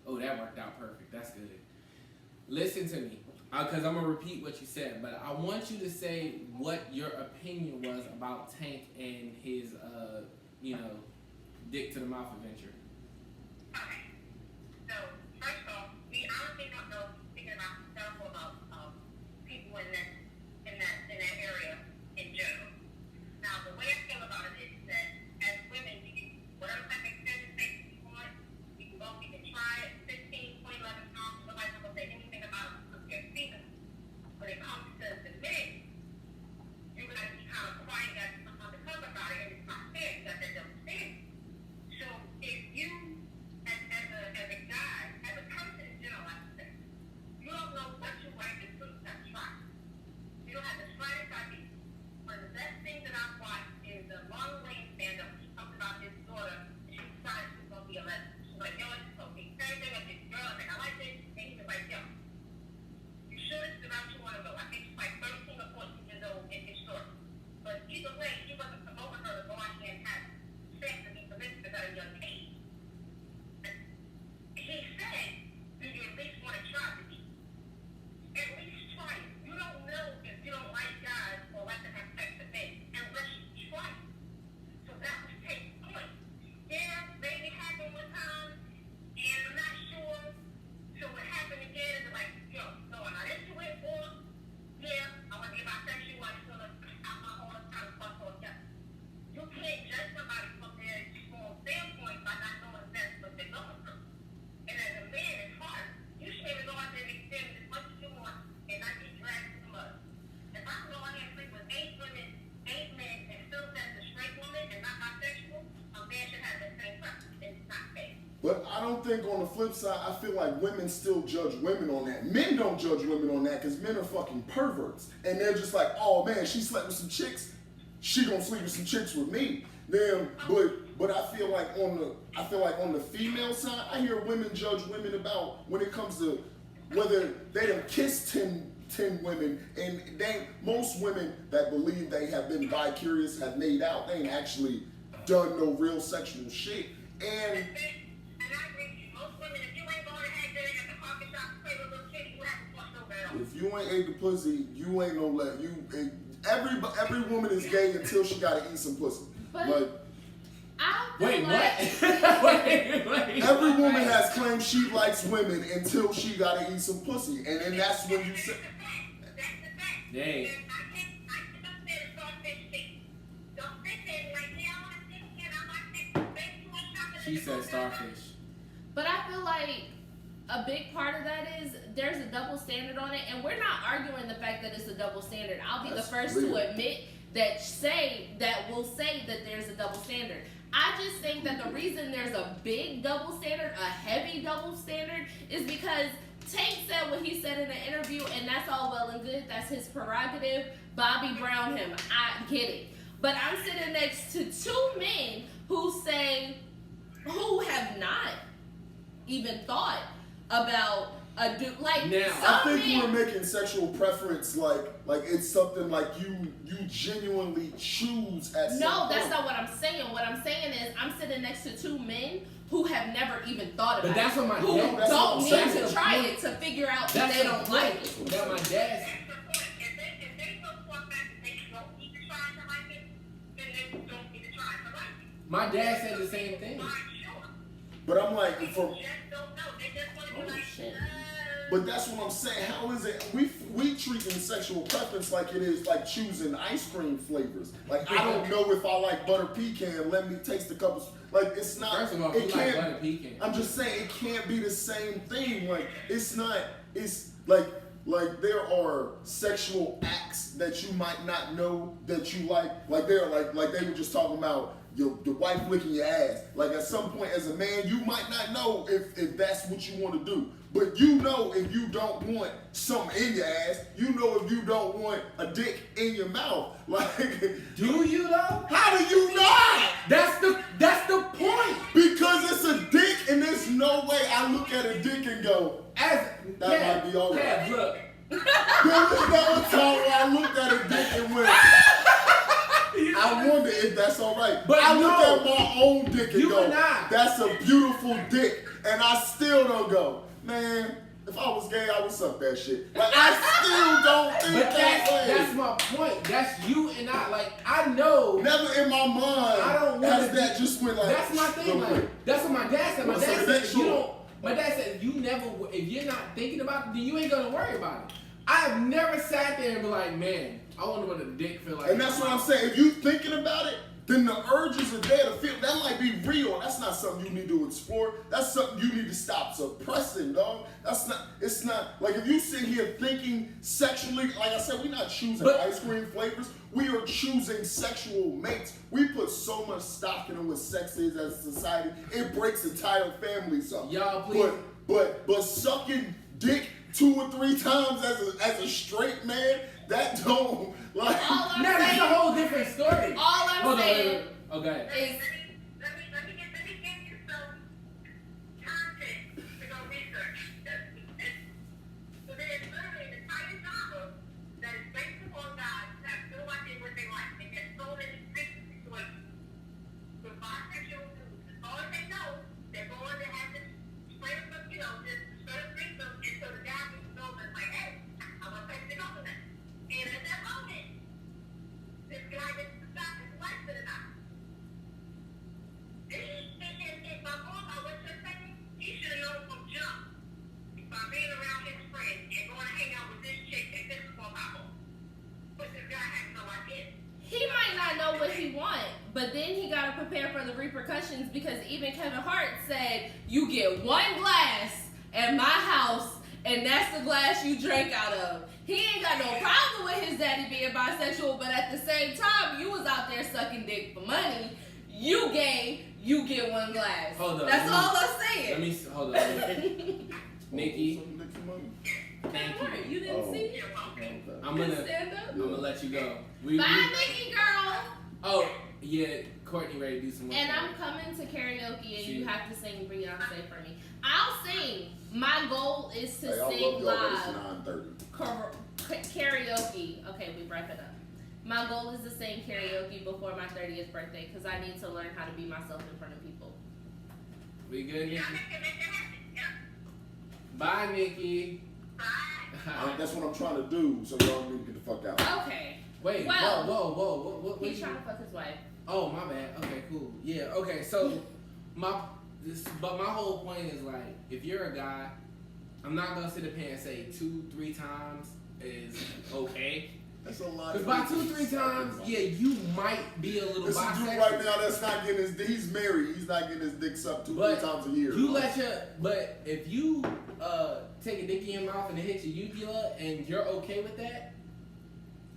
Oh, that worked out perfect. That's good. Listen to me, because I'm going to repeat what you said, but I want you to say what your opinion was about Tank and his, dick to the mouth adventure. Okay. So, first off, we honestly don't know anything about stuff or about people in that area in general. Now, the way I feel about it is that as women, we can, whatever type of experience we want, we can try it 15, 20, 11 don't think on the flip side, I feel like women still judge women on that. Men don't judge women on that because men are fucking perverts. And they're just like, oh man, she slept with some chicks, she gonna sleep with some chicks with me. Then, but I feel like on the female side, I hear women judge women about when it comes to whether they done kissed 10 women, and most women that believe they have been vicarious, have made out, they ain't actually done no real sexual shit. And I agree. Most women, if you ain't going to have dinner at the coffee shop to play with little kids, you haven't fucked no bad. if you ain't ate the pussy, you ain't no let you. Every woman is gay until she gotta eat some pussy. But Like I feel Wait, like, what? wait. every woman has claimed she likes women until she gotta eat some pussy, and then that's when you say. That's the fact. Dang. I don't say the starfish thing. Don't sit there and like, yeah, I want to sit here and I want to sit baby too much chocolate. She said starfish. but I feel like a big part of that is there's a double standard on it, and we're not arguing the fact that it's a double standard. I'll be That's the first clear. to admit that will say that there's a double standard. I just think that the reason there's a big double standard, a heavy double standard, is because Tank said what he said in the interview, and that's all well and good. That's his prerogative. Bobby Brown him. I get it. But I'm sitting next to two men who have not even thought about a dude. Like, Now, I some think men, we're making sexual preference like it's something like you genuinely choose at some no, that's point. not what I'm saying. What I'm saying is I'm sitting next to two men who have never even thought about But that's it. what my who dad- that's what don't I'm need saying. to try it to figure out that they don't like it. That my dad. That's the point. If they don't fuck back and they don't need to try to like it, then they don't need to try to like it. My dad said the same thing. Why, sure. But I'm like, People just don't know. They just want to be Oh, like, shit. but that's what I'm saying. How is it we treating sexual preference like it is like choosing ice cream flavors? Like I don't know if I like butter pecan. Let me taste a couple. Like it's not. First of all, it you can't. like butter pecan. I'm just saying it can't be the same thing. Like it's not. It's like there are sexual acts that you might not know that you like. Like they're like they were just talking about your wife licking your ass. Like at some point as a man, you might not know if that's what you want to do. But you know if you don't want something in your ass, you know if you don't want a dick in your mouth. Like, Do you though? how do you not? That's the point. Because it's a dick, and there's no way I look at a dick and go, As That might be all right. Kev, look. there was never a time where I looked at a dick and went, I wonder if that's all right. But I look no. at my own dick and You go, and I. that's a beautiful dick, and I still don't go, man. If I was gay, I would suck that shit. Like I still don't think But that way. that's my point. That's you and I. Like I know. Never in my mind I don't has wanna that be- just went like. That's my thing. real Like quick. that's what my dad said. My Well, so dad make said you sure. don't. My dad said you never. If you're not thinking about it, then you ain't gonna worry about it. I have never sat there and be like, man, I wonder what a dick feel like. And that's what I'm saying. If you thinking about it, then the urges are there to feel. That might be real. That's not something you need to explore. That's something you need to stop suppressing, dog. That's not. It's not like if you sit here thinking sexually. Like I said, we're not choosing But- ice cream flavors. We are choosing sexual mates. We put so much stock in what sex is as a society. It breaks entire families up. Y'all, please. But sucking dick 2 or 3 times as a straight man, that don't like. All I'm Now that's a saying, whole different story. all I'm Hold on, saying wait. Okay. is Let me get you some content to go research. So there's literally an entire genre that is based upon guys that have no idea what they like. And there's so many different situations. With bisexual dudes, all they know, they're going to have this straight up, just straight up threesome until the guy gets know that's like, hey, I want to take it off of that. And at that moment, this guy gets to decide if he likes it or not. And by going by what you're saying, he should have known from jump by being around his friends and going to hang out with this chick and this is going to pop off. But this guy has no idea. he might not know what he want, but then he got to prepare for the repercussions because even Kevin Hart said, you get one glass at my house and that's the glass you drink out of. He ain't got no problem with his daddy being bisexual, but at the same time, you was out there sucking dick for money. you gay, you get one glass. Hold up. That's all I'm saying. Let me hold up. Nikki, thank you. Right, you didn't see? Okay. I'm Good gonna stand up. let you go. Bye, Nikki girl. Oh yeah, Courtney ready to do some more. And I'm coming to karaoke, and See. you have to sing Beyonce for me. I'll sing. My goal is to Hey, I sing love y'all, but it's live 9:30. karaoke. Okay, we wrap it up. My goal is to sing karaoke before my 30th birthday because I need to learn how to be myself in front of people. We good, Nikki? Yeah, make it happen. Yeah. Bye, Nikki. Bye. That's what I'm trying to do, so y'all need to get the fuck out. Okay. Wait, Well, whoa. What He's you- trying to fuck his wife. Oh, my bad. Okay, cool. Yeah, okay. So my whole point is like, if you're a guy, I'm not gonna sit up here and say 2-3 times is okay. That's a lot. Because by 2-3 times, yeah, you might be a little This bisexual. dude right now that's not getting his. He's married. He's not getting his dick sucked 2-3 times a year. But if you take a dick in your mouth and it hits your uvula and you're okay with that,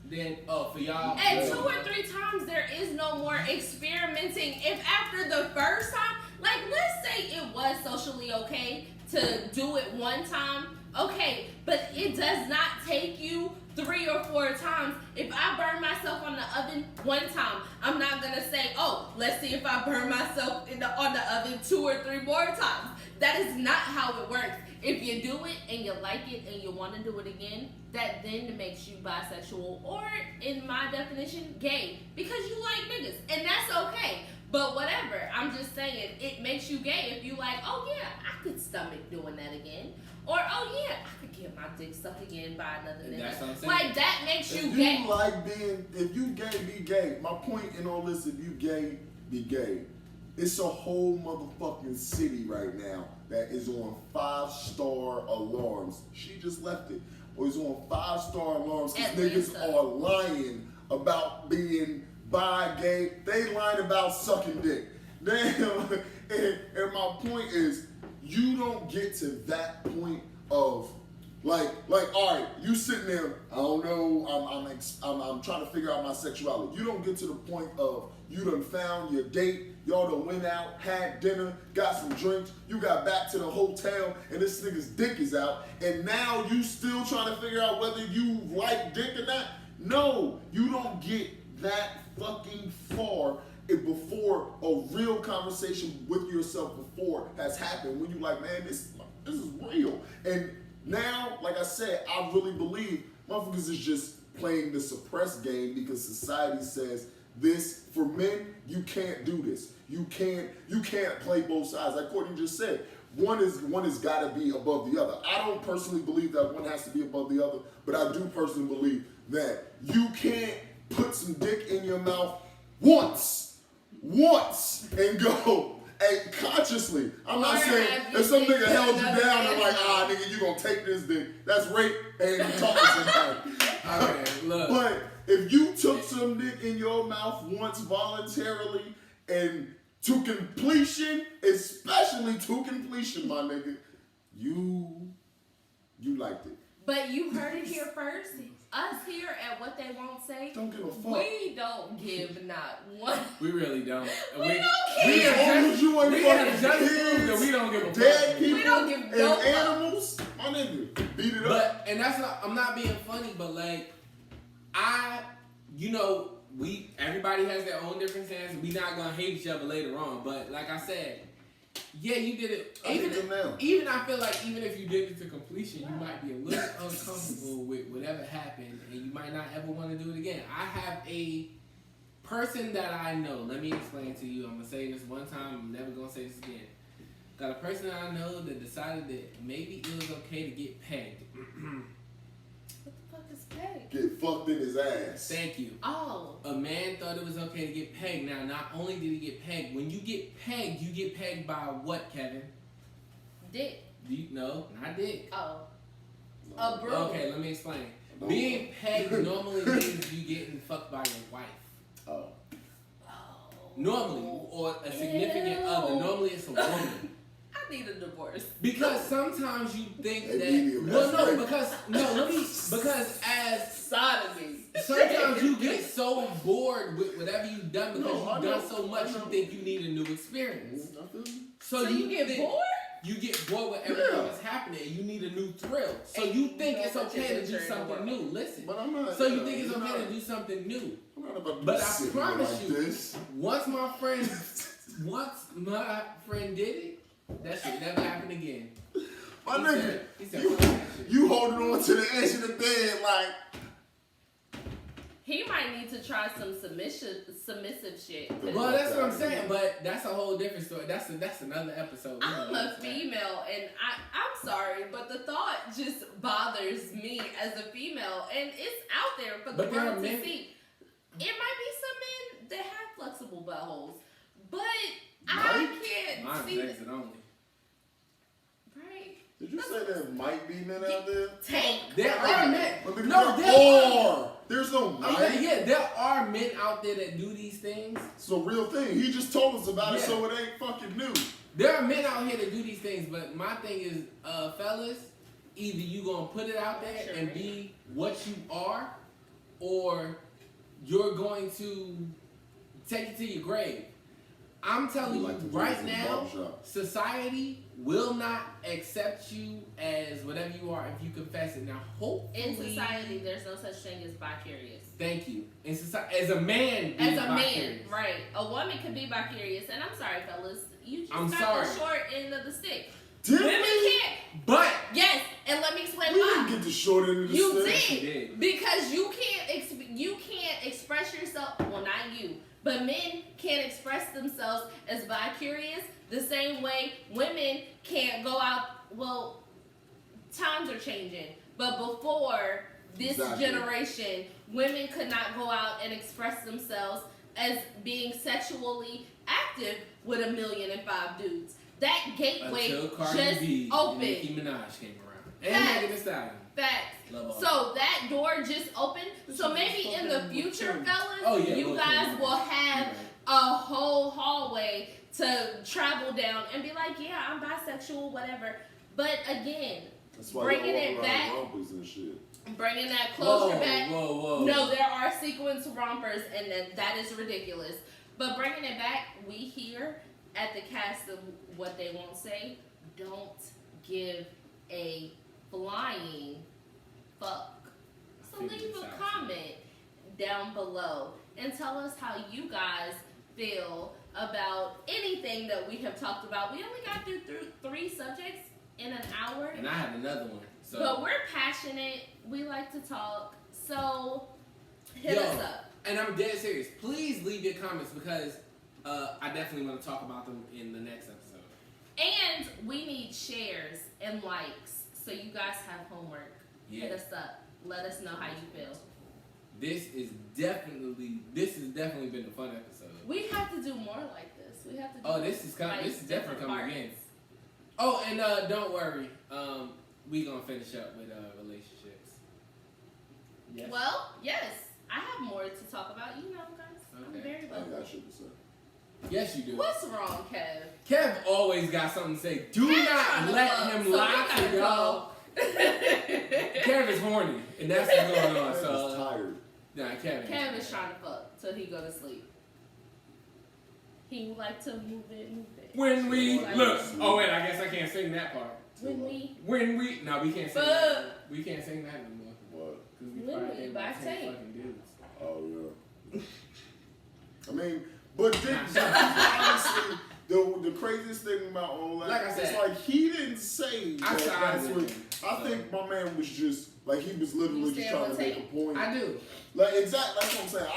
then for y'all. And 2 or 3 times, there is no more experimenting. If after the first time, like let's say it was socially okay to do it one time, okay, but it does not take you 3 or 4 times. If I burn myself on the oven one time, I'm not gonna say, oh, let's see if I burn myself on the oven 2 or 3 more times. That is not how it works. If you do it and you like it and you want to do it again, that then makes you bisexual or, in my definition, gay because you like niggas, and that's okay. But whatever, I'm just saying it makes you gay if you like, oh yeah, I could stomach doing that again. Or, oh yeah, I could get my dick sucked again by another And nigga. that's what I'm saying. Like, that makes If you you gay. like being, if you gay, be gay. My point in all this, if you gay, be gay. It's a whole motherfucking city right now that is on 5-star alarms. She just left it. Or is on 5-star alarms because niggas Atlanta. are lying about being bi, gay. They lying about sucking dick. Damn. And my point is, you don't get to that point of like, all right, you sitting there. I don't know. I'm trying to figure out my sexuality. You don't get to the point of you done found your date. Y'all done went out, had dinner, got some drinks. You got back to the hotel, and this nigga's dick is out. And now you still trying to figure out whether you like dick or not. No, you don't get that fucking far before a real conversation with yourself before has happened. When you like, man, this is real. And now, like I said, I really believe motherfuckers is just playing the suppressed game because society says this. For men, you can't do this. You can't play both sides. Like Courtney just said, one has got to be above the other. I don't personally believe that one has to be above the other, but I do personally believe that you can't put some dick in your mouth once, and go. Hey, consciously. I'm not saying if some nigga held you down and like, nigga, you gonna take this dick. That's rape and you talking to somebody. Okay, look. But if you took some dick in your mouth once voluntarily and to completion, especially to completion, my nigga, you liked it. But you heard it here first. Us here at What They Won't Say, Don't give a fuck. we don't give not one. We really don't. We don't We care. have As long as you ain't we have fucking just kids, proved that we don't give a dead fuck. people We don't give and no fuck. animals, my nigga, beat it up. But and that's not. I'm not being funny, but like, everybody has their own different stance. We not gonna hate each other later on. But like I said, yeah, you did it. I hate them now. Even I feel like even if you did it to completion, you might be a little uncomfortable with whatever happened, and you might not ever want to do it again. I have a person that I know. Let me explain to you. I'm gonna say this one time. I'm never gonna say this again. Got a person that I know that decided that maybe it was okay to get pegged. What the fuck is peg? Get fucked in his ass. Thank you. Oh. A man thought it was okay to get pegged. Now, not only did he get pegged, when you get pegged by what, Kevin? Dick. No, not dick. Oh. A broom. Okay, let me explain. No. Being pegged normally means you getting fucked by your wife. Oh. Normally, or a significant Ew. other. Normally, it's a woman. I need a divorce. Because sometimes you think Immediately, that. that's right. Because as Sodomy. sometimes you get so bored with whatever you've done because No, I you've know. done so much. I know. You think you need a new experience. I feel you. So you get think- bored? You get bored with everything Yeah. that's happening. You need a new thrill. So And you you think know it's what okay you're to do entering the something world. new. Listen. But I'm not. So you yeah, think it's you're okay not- to do something new. I'm not about to But be I sitting promise like you, this. once my friend did it, that shit never happened again. My He nigga, said, you, "Fuck that shit." you holding on to the edge of the bed like. He might need to try some submissive shit. Well, that's what I'm saying, but that's a whole different story. That's another episode. We I'm can a get to that. female, and I'm sorry, but the thought just bothers me as a female, and it's out there for the But there are world to men- see. It might be some men that have flexible buttholes, but I can't Mine's see exit only. right. Did you say there might be men out there? Tank. There are men. But No, there there are. There's no I'm saying, might. yeah, there are men out there that do these things. It's a real thing. He just told us about it, Yeah. so it ain't fucking new. There are men out here that do these things, but my thing is, fellas, either you gonna put it out there Sure. and be what you are, or you're going to take it to your grave. I'm telling You you like to do right this in the now, barbershop. society will not accept you as whatever you are if you confess it. Now, hopefully, In society, there's no such thing as vicarious. thank you. In society, as a man, As being a man, vicarious. right? A woman can be vicarious, and I'm sorry, fellas, you just I'm got sorry. the short end of the stick. Did Women we? can't. But Yes, and let me explain We why. didn't get the short end of the You stick. did. You did. Because you can't express yourself. Well, not you, but men can't express themselves as vicarious the same way women can't go out. Well, times are changing, but before this Exactly. generation, women could not go out and express themselves as being sexually active with 1,000,005 dudes. That gateway until Cardi just B and opened. Nicki Minaj came around. And Facts. Megan Thee Stallion. Facts. Love all So that door just opened. So This maybe is in the fucking future, mature. fellas, Oh, yeah, you we'll guys come. will have Right. a whole hallway to travel down and be like, yeah, I'm bisexual, whatever. But again, That's why Bringing y'all it walk around back. in rompers and shit. bringing that closure Whoa, back. whoa. No, there are sequence rompers, and that is ridiculous. But bringing it back, we here at the cast of What They Won't Say don't give a flying fuck. So I figured leave this a out. comment down below and tell us how you guys feel about anything that we have talked about. We only got through 3 subjects in an hour. And I had another one. So But we're passionate. We like to talk. So hit Yo. us up. and I'm dead serious. Please leave your comments because I definitely want to talk about them in the next episode. And we need shares and likes. So you guys have homework. Yeah. Hit us up. Let us know how you feel. This has definitely been a fun episode. We have to do more like this. We have to do Oh, this is like, this is definitely different coming again. parts. Oh, and don't worry. We gonna finish up with relationships. Yes. Well, yes. I have more to talk about. You know, guys. I'm Okay. very I ain't vocal. got shit to say. Yes, you do. What's wrong, Kev? Kev always got something to say. Do Kev's not trying to let fuck, him so we lie gotta to y'all. go. Kev is horny, and that's what's going on. I'm just So, tired. nah, Kev. Kev is trying to fuck till he go to sleep. He would like to move it. When we Like- look. Oh wait, I guess I can't sing that part. When we No, we can't sing. Fuck. That. We can't sing that anymore What? because we When probably we ain't by about 10 tape. fucking dudes. Oh yeah. I mean, but then, Nah. honestly, the craziest thing about all that, Like I said, it's like he didn't say I that side that's with what. him, I so. think my man was just like he was literally You just stand trying on to make tape? a point. I do. Like exactly, that's what I'm saying.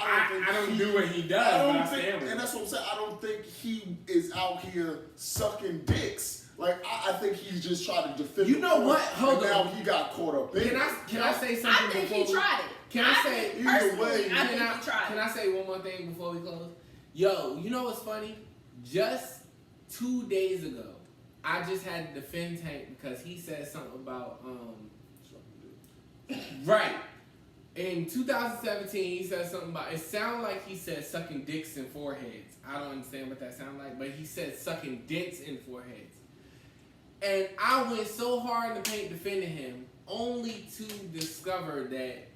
I don't do what he does, I but don't I think, stand with and him. that's what I'm saying. I don't think he is out here sucking dicks. Like I think he's just trying to defend. You the know point, what? Hold and on. Now he got caught up in Can it. I say something I think before he we- tried it. Can I say- think either personally, way, I think he tried Can it. I say one more thing before we close? Yo, you know what's funny? Just 2 days ago, I just had to defend Tank because he said something about right. In 2017, he said something about, it sounded like he said sucking dicks in foreheads. I don't understand what that sounded like, but he said sucking dicks in foreheads. And I went so hard in the paint defending him, only to discover that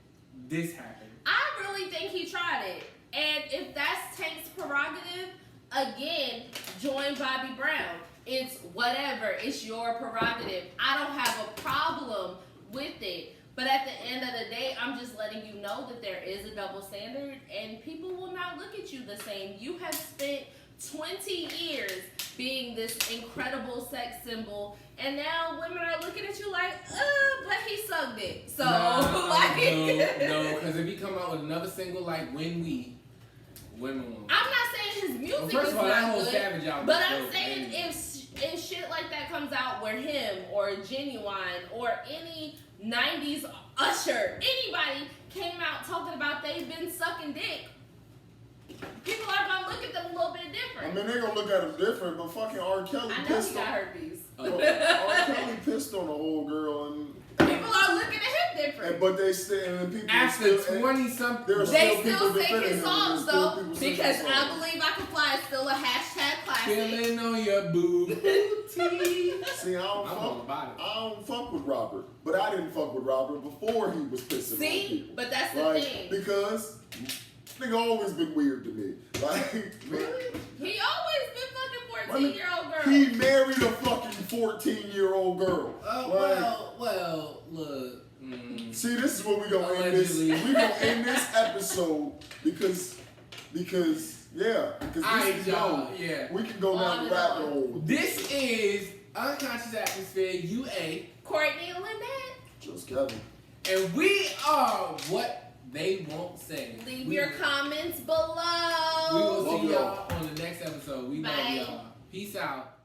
this happened. I really think he tried it. And if that's Tank's prerogative, again, join Bobby Brown. It's whatever. It's your prerogative. I don't have a problem with it. But at the end of the day, I'm just letting you know that there is a double standard and people will not look at you the same. You have spent 20 years being this incredible sex symbol, and now women are looking at you like, but he sucked it. So, no, because if he come out with another single like When We, women won't. I'm not saying his music first is of all, that not whole good, Savage album but is I'm dope, saying man. if shit like that comes out where him or Genuine or any 90s Usher, anybody came out talking about they've been sucking dick, people are gonna look at them a little bit I different. mean, they're gonna look at him different, but fucking R. Kelly I know pissed he got on herpes. R. Kelly pissed on a whole girl, and People are looking at him different. but they still, and people After still, 20 something, there's They people still sing defending his him, songs and there's still though, people singing because his I songs. Believe I Can Fly is still a hashtag classic. feeling on your booty. See, I don't fuck with Robert, but I didn't fuck with Robert before he was pissing on See, people. but that's the Like, thing. because nigga always been weird to me. Like, He always been fucking I mean, 14-year-old girl. he married a fucking 14-year-old girl. Well, look. See, this is what we gonna end this. Allegedly. We gonna end this episode because this Alright, is y'all, yeah. we can go down the rabbit hole. This is Unconscious Atmosphere UA, Courtney and Lynette. Just Kevin. and we are What They Won't Say. Leave your comments below. We will Love see y'all. y'all on the next episode. We love Bye. y'all. Peace out.